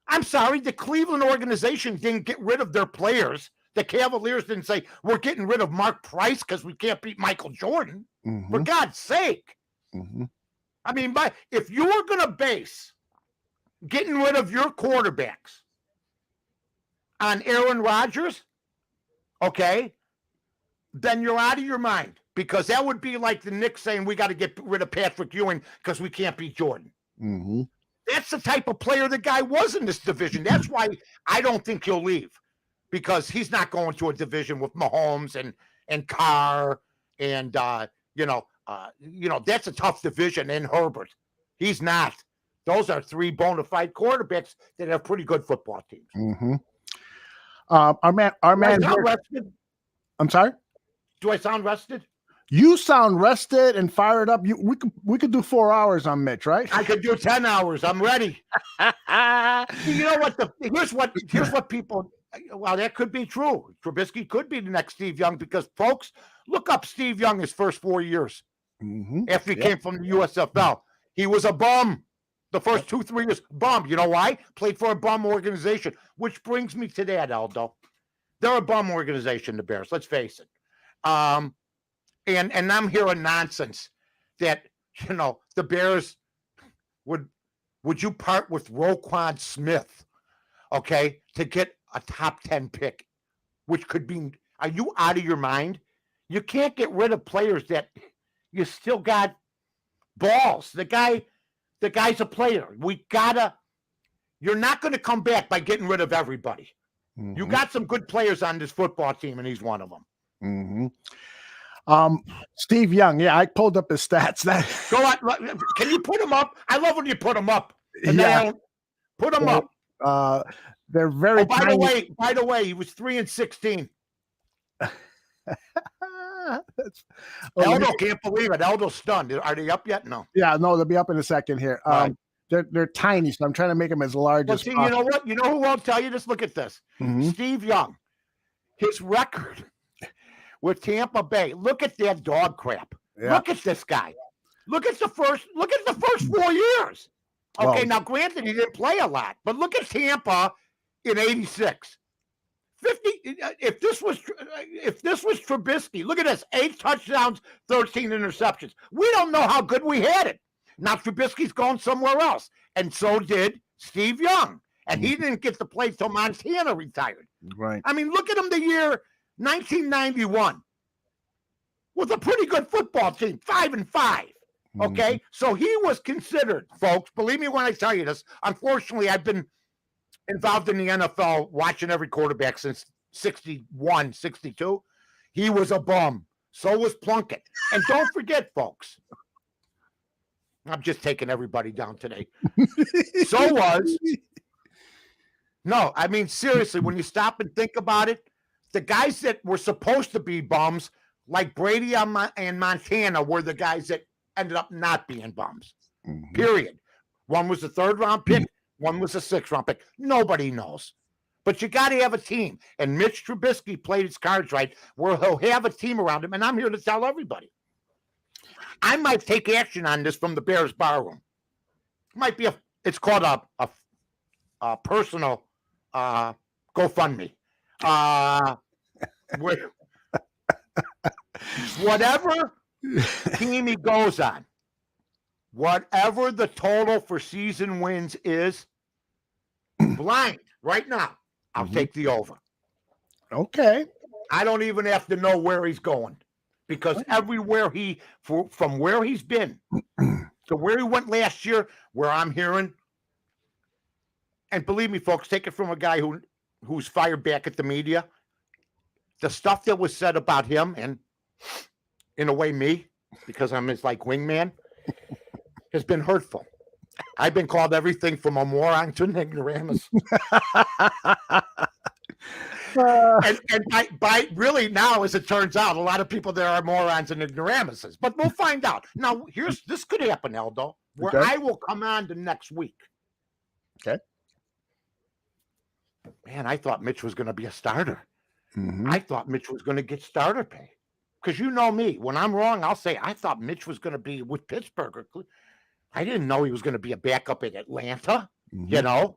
I'm sorry, the Cleveland organization didn't get rid of their players. The Cavaliers didn't say, we're getting rid of Mark Price because we can't beat Michael Jordan. Mm-hmm. For God's sake. Mm-hmm. I mean, if you were going to base getting rid of your quarterbacks on Aaron Rodgers, okay, then you're out of your mind. Because that would be like the Knicks saying, we got to get rid of Patrick Ewing because we can't beat Jordan. Mm-hmm. That's the type of player the guy was in this division. That's why I don't think he'll leave. Because he's not going to a division with Mahomes and Carr and that's a tough division in Herbert. He's not. Those are 3 bona fide quarterbacks that have pretty good football teams. Mm-hmm. Our man. Rested? I'm sorry. Do I sound rested? You sound rested and fired up. We could do 4 hours on Mitch, right? I could do 10 hours. I'm ready. You know what? Here's what people. Well, that could be true. Trubisky could be the next Steve Young because, folks, look up Steve Young his first 4 years after he came from the USFL. He was a bum the first 2-3 years. Bum. You know why? Played for a bum organization, which brings me to that, Aldo. They're a bum organization, the Bears. Let's face it. And I'm hearing nonsense that, the Bears would you part with Roquan Smith, okay, to get a top 10 pick, which could be, are you out of your mind? You can't get rid of players that you still got balls. The guy The guy's a player. You're not going to come back by getting rid of everybody. Mm-hmm. You got some good players on this football team, and he's one of them. Mm-hmm. Steve Young. Yeah, I pulled up his stats. Go on. Can you put him up? I love when you put him up. And Yeah. Put him up. They're very. By the way, he was 3-16. Aldo can't believe it. Aldo's stunned. Are they up yet? No. Yeah, no, they'll be up in a second here. Right. They're tiny, so I'm trying to make them as large as See, possible. you know what? You know who won't tell you this? Look at this. Mm-hmm. Steve Young. His record with Tampa Bay. Look at that dog crap. Yeah. Look at this guy. Look at the first 4 years. Okay, now granted he didn't play a lot, but look at Tampa in 86. 50. If this was Trubisky, look at this: 8 touchdowns, 13 interceptions. We don't know how good we had it. Now Trubisky's going somewhere else, and so did Steve Young, and he didn't get to play till Montana retired. Right. I mean, look at him. The year 1991 was a pretty good football team, 5-5. Okay, so he was considered, folks. Believe me when I tell you this. Unfortunately, I've been involved in the NFL, watching every quarterback since 61, 62. He was a bum. So was Plunkett. And don't forget, folks, I'm just taking everybody down today. No, I mean, seriously, when you stop and think about it, the guys that were supposed to be bums, like Brady and Montana, were the guys that ended up not being bums. Period. One was a 3rd-round pick. One was a 6th-round pick. Nobody knows. But you got to have a team. And Mitch Trubisky played his cards right, where he'll have a team around him. And I'm here to tell everybody. I might take action on this from the Bears barroom. It's called a personal GoFundMe. Whatever team he goes on, whatever the total for season wins is, blind right now, I'll take the over. Okay. I don't even have to know where he's going, because everywhere from where he's been to where he went last year, where I'm hearing, and believe me, folks, take it from a guy who's fired back at the media. The stuff that was said about him, and in a way me, because I'm his wingman, has been hurtful. I've been called everything from a moron to an ignoramus. And by really now, as it turns out, a lot of people there are morons and ignoramuses. But we'll find out. Now, this could happen, Aldo, where I will come on to next week. Okay. Man, I thought Mitch was going to be a starter. I thought Mitch was going to get starter pay. Because you know me, when I'm wrong, I'll say I thought Mitch was going to be with Pittsburgh. I didn't know he was going to be a backup in Atlanta, Matty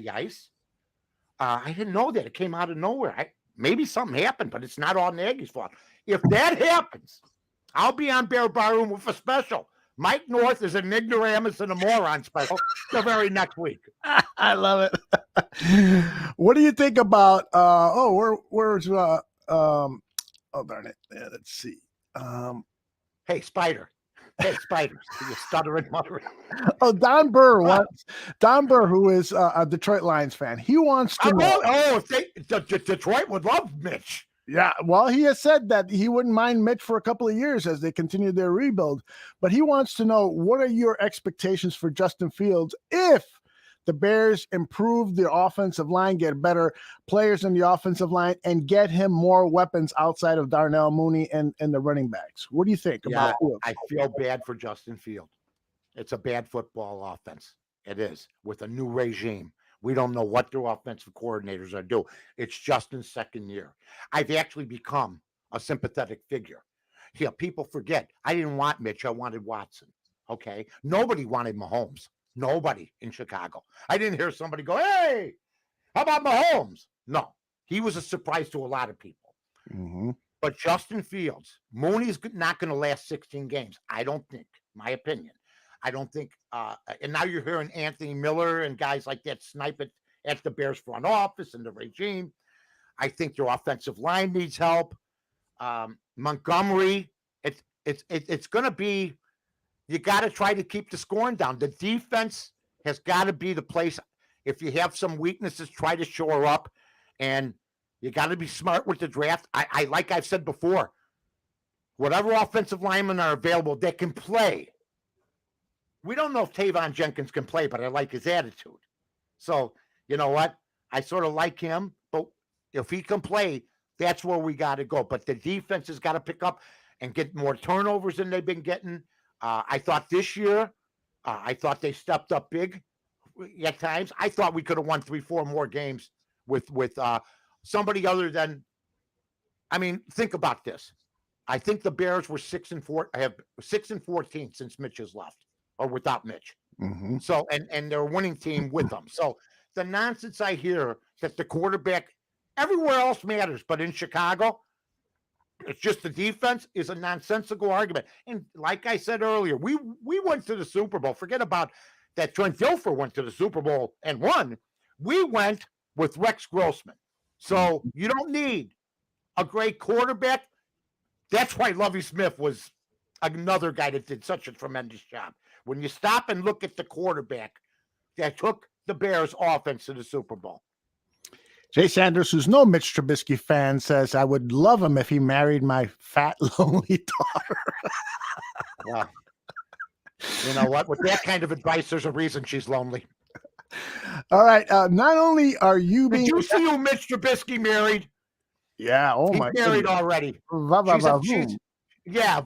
Ice. I didn't know that. It came out of nowhere. Maybe something happened, but it's not all Nagy's fault. If that happens, I'll be on Bear Barroom with a special. Mike North is an ignoramus and a moron special the very next week. I love it. What do you think about where's oh darn it. Yeah, let's see. Hey, Spider. Hey, Spider. You stuttering, muttering. Oh, Don Burr. Don Burr, who is a Detroit Lions fan, he wants to know. If Detroit would love Mitch. Yeah, well, he has said that he wouldn't mind Mitch for a couple of years as they continue their rebuild. But he wants to know, what are your expectations for Justin Fields if the Bears improve the offensive line, get better players in the offensive line, and get him more weapons outside of Darnell Mooney and the running backs? What do you think about Fields? I feel bad for Justin Fields. It's a bad football offense. It is, with a new regime. We don't know what their offensive coordinators are doing. It's Justin's 2nd year. I've actually become a sympathetic figure. Yeah, people forget. I didn't want Mitch. I wanted Watson. Okay? Nobody wanted Mahomes. Nobody in Chicago. I didn't hear somebody go, hey, how about Mahomes? No. He was a surprise to a lot of people. But Justin Fields, Mooney's not going to last 16 games. I don't think. My opinion. I don't think, and now you're hearing Anthony Miller and guys like that snipe it at the Bears front office and the regime. I think their offensive line needs help. Montgomery, it's going to be, you got to try to keep the scoring down. The defense has got to be the place. If you have some weaknesses, try to shore up, and you got to be smart with the draft. I like I've said before, whatever offensive linemen are available that can play. We don't know if Tavon Jenkins can play, but I like his attitude. So, you know what? I sort of like him, but if he can play, that's where we got to go. But the defense has got to pick up and get more turnovers than they've been getting. I thought this year, I thought they stepped up big at times. I thought we could have won 3-4 more games with somebody other than. I mean, think about this. I think the Bears were 6-4. I have 6-14 since Mitch has left, or without Mitch. Mm-hmm. So and they're a winning team with them. So the nonsense I hear that the quarterback everywhere else matters, but in Chicago, it's just the defense is a nonsensical argument. And like I said earlier, we went to the Super Bowl. Forget about that. Trent Dilfer went to the Super Bowl and won. We went with Rex Grossman. So you don't need a great quarterback. That's why Lovie Smith was another guy that did such a tremendous job. When you stop and look at the quarterback that took the Bears offense to the Super Bowl. Jay Sanders, who's no Mitch Trubisky fan, says, I would love him if he married my fat, lonely daughter. Well, you know what? With that kind of advice, there's a reason she's lonely. All right. Not only are you being... Did you see who Mitch Trubisky married? Yeah. Oh, He's my married goodness. already. Va-va-va-voom. Yeah.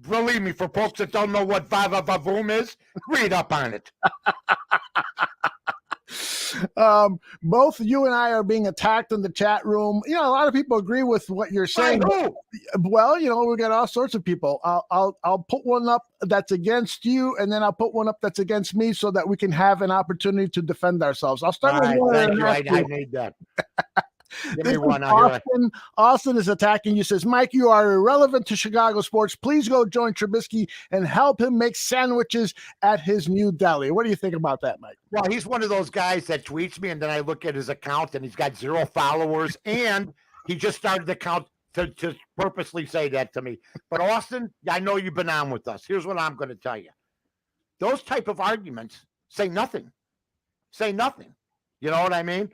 Believe me, for folks that don't know what va-va-va-voom is, read up on it. Both you and I are being attacked in the chat room. You know, a lot of people agree with what you're saying. Well, you know, we got all sorts of people. I'll put one up that's against you, and then I'll put one up that's against me, so that we can have an opportunity to defend ourselves. I'll start with one. Thank you. I need that. Give me one. Austin is attacking you. Says, Mike, you are irrelevant to Chicago sports. Please go join Trubisky and help him make sandwiches at his new deli. What do you think about that, Mike? Well, he's one of those guys that tweets me, and then I look at his account, and he's got 0 followers, and he just started the account to purposely say that to me. But Austin, I know you've been on with us. Here's what I'm going to tell you. Those type of arguments say nothing. Say nothing. You know what I mean?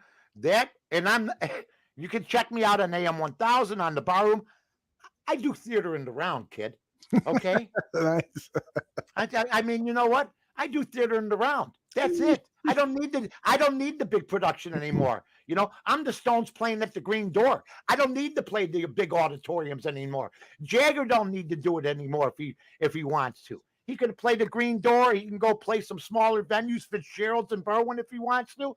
You can check me out on AM 1000 on the Barroom. I do theater in the round, kid. Okay. Nice. I mean, you know what? I do theater in the round. That's it. I don't need the big production anymore. You know, I'm the Stones playing at the Green Door. I don't need to play the big auditoriums anymore. Jagger don't need to do it anymore if he wants to. He could play the Green Door. He can go play some smaller venues, Fitzgerald's and Berwyn, if he wants to.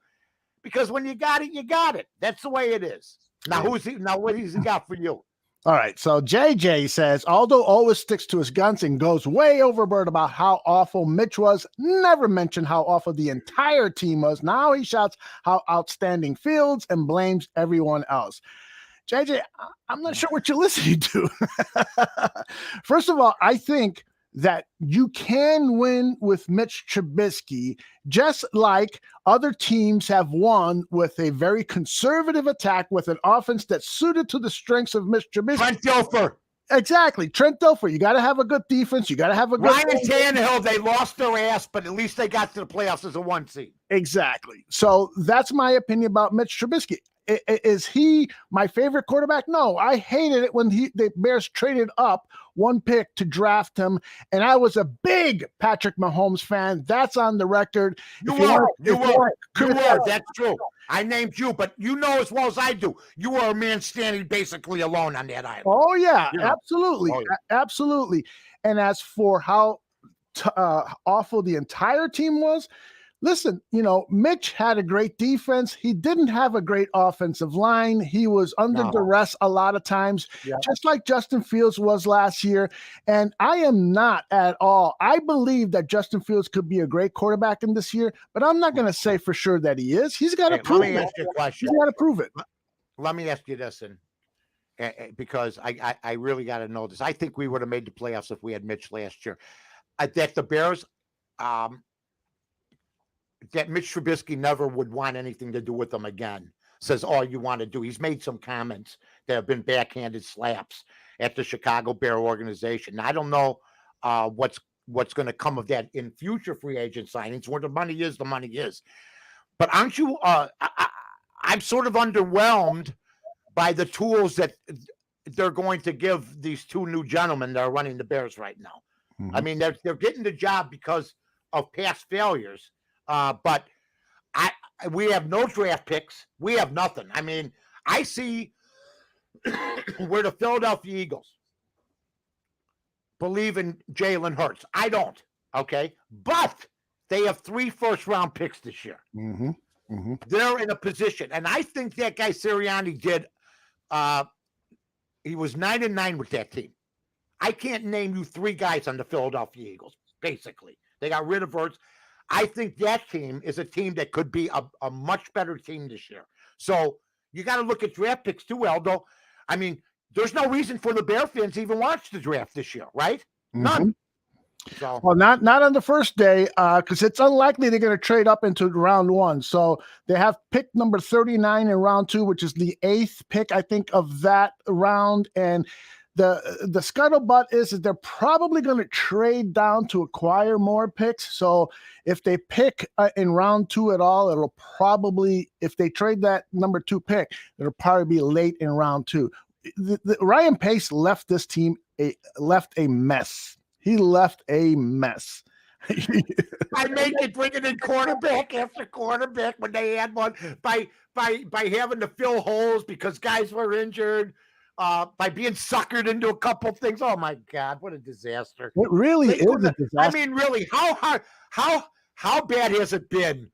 Because when you got it, you got it. That's the way it is. Now, what has he got for you? All right. So JJ says, Aldo always sticks to his guns and goes way overboard about how awful Mitch was. Never mentioned how awful the entire team was. Now he shouts how outstanding Fields and blames everyone else. JJ, I'm not sure what you're listening to. First of all, I think that you can win with Mitch Trubisky, just like other teams have won with a very conservative attack with an offense that's suited to the strengths of Mitch Trubisky. Trent Dilfer. Exactly. Trent Dilfer. You got to have a good defense. You got to have a good... Ryan Tannehill, they lost their ass, but at least they got to the playoffs as a 1 seed. Exactly. So that's my opinion about Mitch Trubisky. Is he my favorite quarterback? No, I hated it when the Bears traded up 1 pick to draft him, and I was a big Patrick Mahomes fan. That's on the record. You were. That's true. I named you, but you know as well as I do, you were a man standing basically alone on that island. Oh, yeah, you know. absolutely. Oh, yeah. Absolutely. And as for how awful the entire team was, listen, you know, Mitch had a great defense. He didn't have a great offensive line. He was under duress a lot of times, just like Justin Fields was last year. And I am not at all. I believe that Justin Fields could be a great quarterback in this year, but I'm not going to say for sure that he is. He's got to prove it. Let me ask you a question. He's got to prove it. Let me ask you this, because I really got to know this. I think we would have made the playoffs if we had Mitch last year. That the Bears that Mitch Trubisky never would want anything to do with them again. Says all you want to do. He's made some comments that have been backhanded slaps at the Chicago Bear organization. Now, I don't know what's what's going to come of that in future free agent signings. Where the money is, the money is. But aren't you? I'm sort of underwhelmed by the tools that they're going to give these two new gentlemen that are running the Bears right now. Mm-hmm. I mean, they're getting the job because of past failures, but we have no draft picks. We have nothing. I mean, I see where the Philadelphia Eagles believe in Jalen Hurts. I don't, okay? But they have 3 first-round picks this year. Mm-hmm. Mm-hmm. They're in a position, and I think that guy Sirianni did he was 9-9 with that team. I can't name you 3 guys on the Philadelphia Eagles, basically. They got rid of Hurts. I think that team is a team that could be a much better team this year. So you got to look at draft picks too, Aldo. I mean, there's no reason for the Bear fans to even watch the draft this year, right? Mm-hmm. None. So, well, not on the first day, because it's unlikely they're going to trade up into round 1. So they have pick number 39 in round 2, which is the 8th pick, I think, of that round. And the scuttlebutt is that they're probably going to trade down to acquire more picks. So if they pick in round 2 at all, it'll probably, if they trade that number 2 pick, it'll probably be late in round 2. Ryan Pace left this team left a mess. He left a mess. I made it bringing in quarterback after quarterback when they had one by having to fill holes because guys were injured, by being suckered into a couple things. Oh my God, what a disaster! It really is a disaster. I mean, really, how bad has it been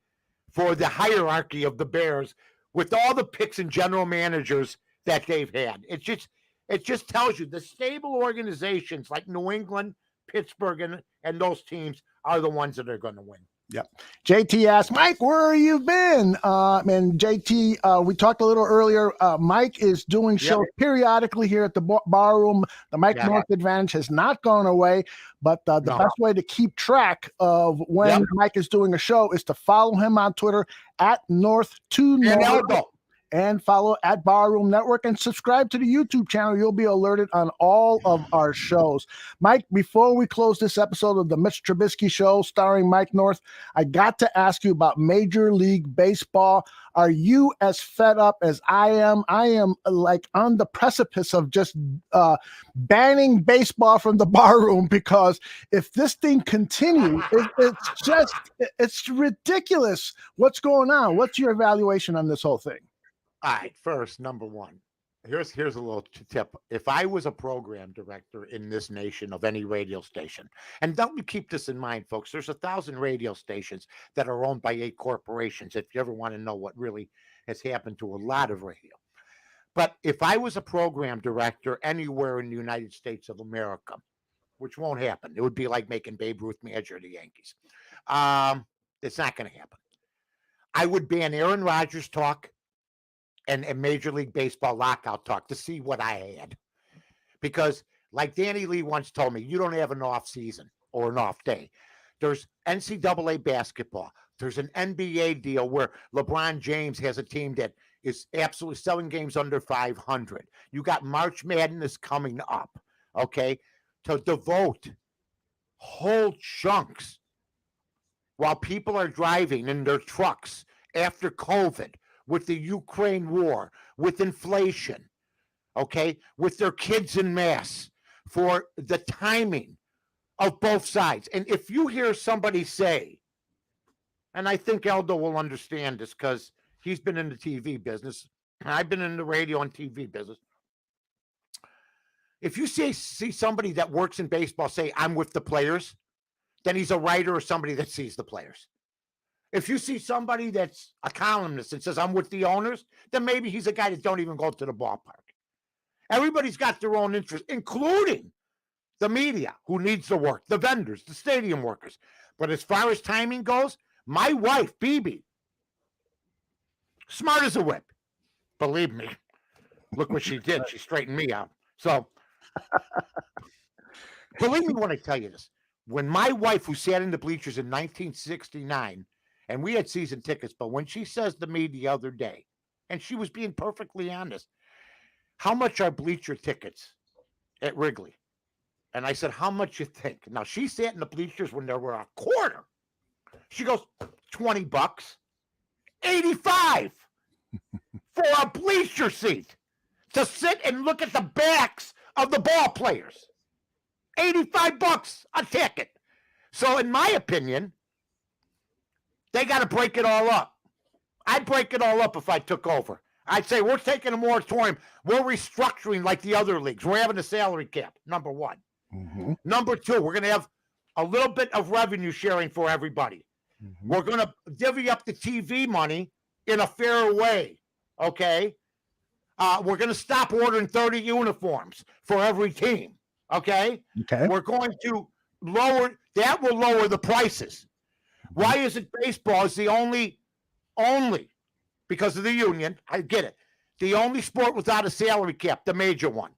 for the hierarchy of the Bears with all the picks and general managers that they've had? It just tells you the stable organizations like New England, Pittsburgh, and those teams are the ones that are going to win. Yep. JT asked, Mike, where have you been? And JT, we talked a little earlier. Mike is doing shows periodically here at the bar room. The Mike North Advantage has not gone away, but the best way to keep track of when Mike is doing a show is to follow him on Twitter at North2North. And follow at Barroom Network and subscribe to the YouTube channel. You'll be alerted on all of our shows. Mike, before we close this episode of the Mitch Trubisky Show starring Mike North, I got to ask you about Major League Baseball. Are you as fed up as I am? I am like on the precipice of just banning baseball from the barroom because if this thing continues, it's ridiculous. What's going on? What's your evaluation on this whole thing? All right, first, number one, here's a little tip. If I was a program director in this nation of any radio station, and don't keep this in mind, folks, there's 1,000 radio stations that are owned by 8 corporations, if you ever want to know what really has happened to a lot of radio. But if I was a program director anywhere in the United States of America, which won't happen, it would be like making Babe Ruth manager of the Yankees. It's not going to happen. I would ban Aaron Rodgers talk and Major League Baseball lockout talk to see what I had. Because like Danny Lee once told me, you don't have an off season or an off day. There's NCAA basketball. There's an NBA deal where LeBron James has a team that is absolutely selling games under 500. You got March Madness coming up, okay, to devote whole chunks while people are driving in their trucks after COVID, with the Ukraine war, with inflation, okay, with their kids in mass, for the timing of both sides. And if you hear somebody say, and I think Aldo will understand this because he's been in the TV business, and I've been in the radio and TV business. If you see somebody that works in baseball say, I'm with the players, then he's a writer or somebody that sees the players. If you see somebody that's a columnist and says, I'm with the owners, then maybe he's a guy that don't even go to the ballpark. Everybody's got their own interest, including the media, who needs the work, the vendors, the stadium workers. But as far as timing goes, my wife, Bibi, smart as a whip. Believe me. Look what she did. She straightened me out. So, believe me when I tell you this. When my wife, who sat in the bleachers in 1969, and we had season tickets, but when she says to me the other day, and she was being perfectly honest, how much are bleacher tickets at Wrigley? And I said, how much you think? Now, she sat in the bleachers when there were a quarter. She goes, $20, 85 for a bleacher seat to sit and look at the backs of the ball players. $85 a ticket. So, in my opinion, they got to break it all up. I'd break it all up if I took over. I'd say we're taking a moratorium. We're restructuring like the other leagues. We're having a salary cap, number one. Mm-hmm. Number two, we're going to have a little bit of revenue sharing for everybody. Mm-hmm. We're going to divvy up the TV money in a fair way, okay? We're going to stop ordering 30 uniforms for every team, okay? Okay. We're going to lower – that will lower the prices. Why is it baseball is the only because of the union, I get it, the only sport without a salary cap, the major one.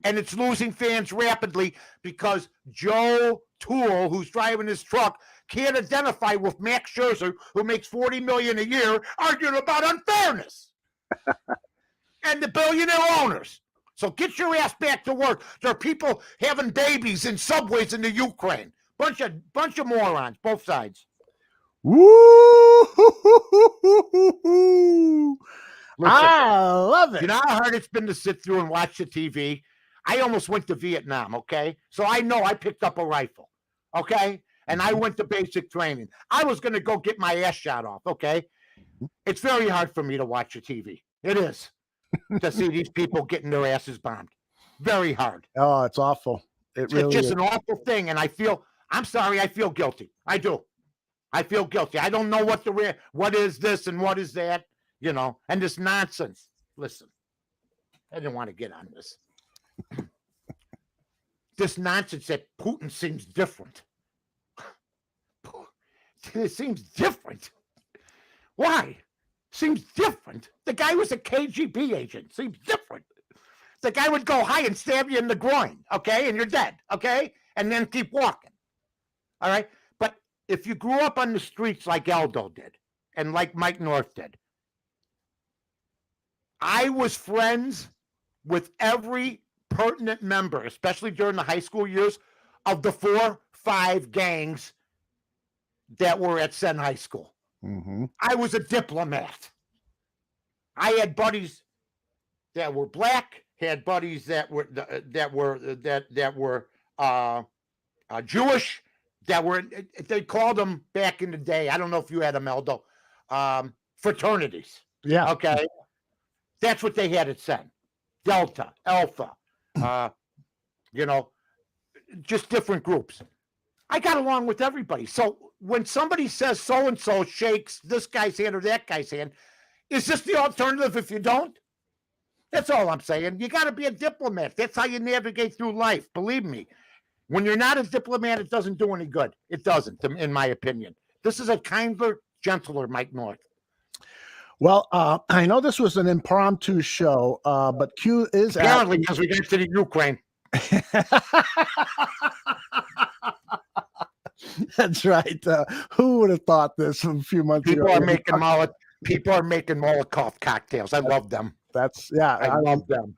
And it's losing fans rapidly because Joe Toole, who's driving his truck, can't identify with Max Scherzer, who makes $40 million a year, arguing about unfairness. And the billionaire owners. So get your ass back to work. There are people having babies in subways in the Ukraine. Bunch of morons, both sides. Woo! I love it. You know how hard it's been to sit through and watch the TV? I almost went to Vietnam, okay? So I know I picked up a rifle, okay? And I went to basic training. I was going to go get my ass shot off, okay? It's very hard for me to watch the TV. It is. To see these people getting their asses bombed. Very hard. Oh, it's awful. It's just an awful thing. And I'm sorry, I feel guilty. I do. I feel guilty. I don't know what is this and what is that, and this nonsense. Listen, I didn't want to get on this. This nonsense that Putin seems different. It seems different. Why? Seems different. The guy was a KGB agent. Seems different. The guy would go high and stab you in the groin, okay? And you're dead, okay? And then keep walking. All right? But if you grew up on the streets like Aldo did and like Mike North did, I was friends with every pertinent member, especially during the high school years, of the 4-5 gangs that were at Sen High School. Mm-hmm. I was a diplomat. I had buddies that were black, had buddies that were Jewish, that were, they called them back in the day. I don't know if you had them, Eldo, fraternities. Yeah. Okay. That's what they had at Sen. Delta, Alpha, just different groups. I got along with everybody. So when somebody says so-and-so shakes this guy's hand or that guy's hand, is this the alternative if you don't? That's all I'm saying. You got to be a diplomat. That's how you navigate through life. Believe me. When you're not a diplomat, it doesn't do any good. It doesn't, in my opinion. This is a kinder, gentler Mike North. Well, I know this was an impromptu show, but Q is apparently because we got to the Ukraine. That's right. Who would have thought this a few months ago? People are making Molotov cocktails. I love them. I love them.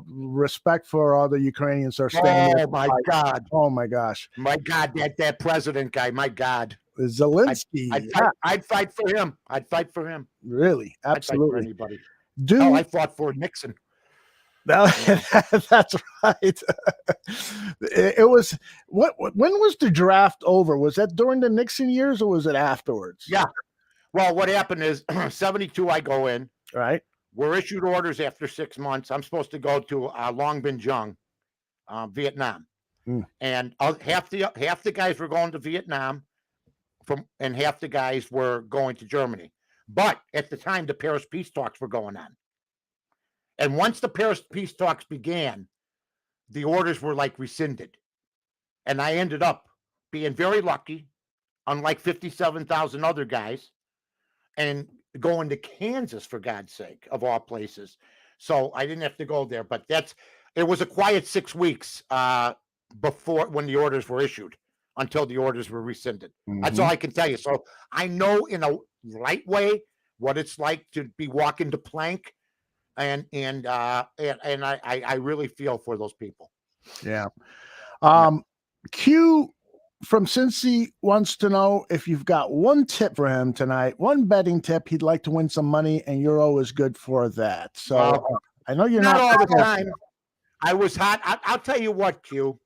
Respect for all the Ukrainians are staying there. Oh my God! Oh my gosh! My God! That president guy. My God! Zelensky. I'd fight for him. I'd fight for him. Really? Absolutely. I'd fight for anybody. I fought for Nixon. No, that's right. It was when was the draft over? Was that during the Nixon years or was it afterwards? Yeah. Well, what happened is 72, I go in. Right. We're issued orders after 6 months. I'm supposed to go to Long Bin Jung, Vietnam. And half the guys were going to Vietnam and half the guys were going to Germany. But at the time, the Paris peace talks were going on. And once the Paris peace talks began, the orders were like rescinded. And I ended up being very lucky, unlike 57,000 other guys, and going to Kansas, for God's sake, of all places. So I didn't have to go there. But it was a quiet 6 weeks before when the orders were issued until the orders were rescinded. Mm-hmm. That's all I can tell you. So I know in a light way what it's like to be walking the plank. And I really feel for those people. Yeah. Q from Cincy wants to know if you've got one tip for him tonight, one betting tip. He'd like to win some money, and you're always good for that. So I know you're not all the time. I was hot. I'll tell you what, Q.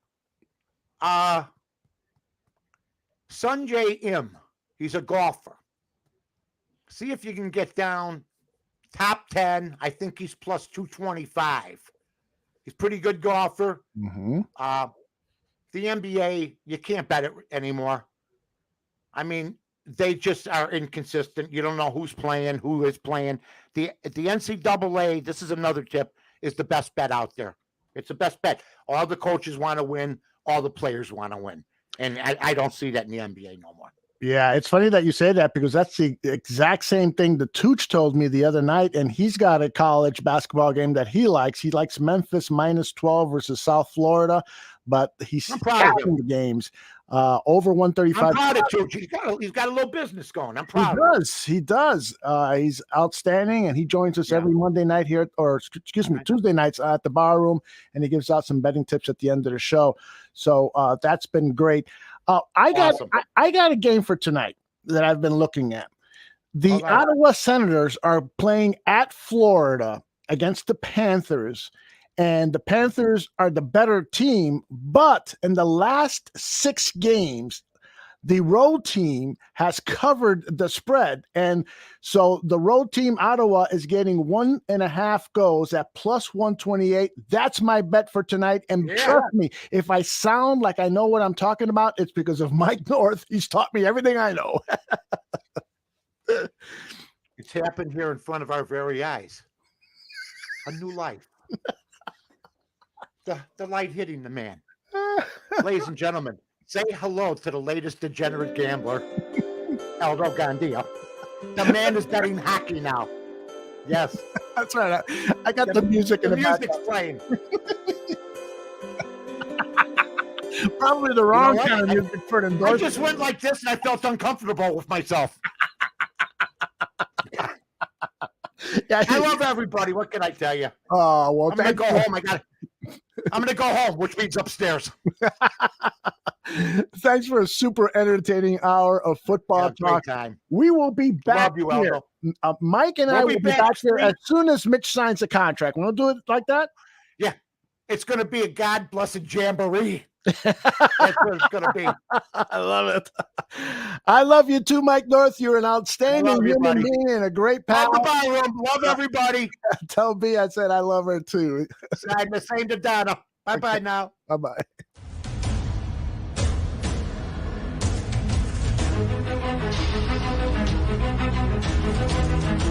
Sanjay M. He's a golfer. See if you can get down top 10. I think he's plus 225. He's a pretty good golfer. Mm-hmm. The NBA, you can't bet it anymore. I mean, they just are inconsistent. You don't know who's playing, who is playing. The NCAA, this is another tip, is the best bet out there. It's the best bet. All the coaches want to win. All the players want to win. And I don't see that in the NBA no more. Yeah, it's funny that you say that because that's the exact same thing that Tooch told me the other night, and he's got a college basketball game that he likes. He likes Memphis minus 12 versus South Florida, but he's stacking the games over 135. I'm proud of Tooch. He's got a little business going. I'm proud. He does. He's outstanding, and he joins us every Monday night here, or excuse me, Tuesday nights at the bar room, and he gives out some betting tips at the end of the show. So that's been great. I got a game for tonight that I've been looking at. The Ottawa Senators are playing at Florida against the Panthers, and the Panthers are the better team. But in the last 6 games, the road team has covered the spread. And so the road team, Ottawa, is getting 1.5 goals at plus 128. That's my bet for tonight. And trust me, if I sound like I know what I'm talking about, it's because of Mike North. He's taught me everything I know. It's happened here in front of our very eyes. A new life. The light hitting the man. Ladies and gentlemen, say hello to the latest degenerate gambler, Aldo Gandia. The man is betting hockey now. Yes. That's right. I got the music in the music's playing. Probably the wrong kind of music for an endorsement. I just went like this and I felt uncomfortable with myself. I love everybody. What can I tell you? Oh, well, I'm going to go home. I'm going to go home, which means upstairs. Thanks for a super entertaining hour of football talk. Time. We will be back here. Mike and I will be back here as soon as Mitch signs a contract. We'll do it like that? Yeah. It's going to be a God-blessed jamboree. That's what it's going to be. I love it. I love you too, Mike North. You're an outstanding human being and a great pal. Love the bar room. Love everybody. Tell B I said I love her too. The same to Donna. Bye-bye now. Bye-bye. Thank you.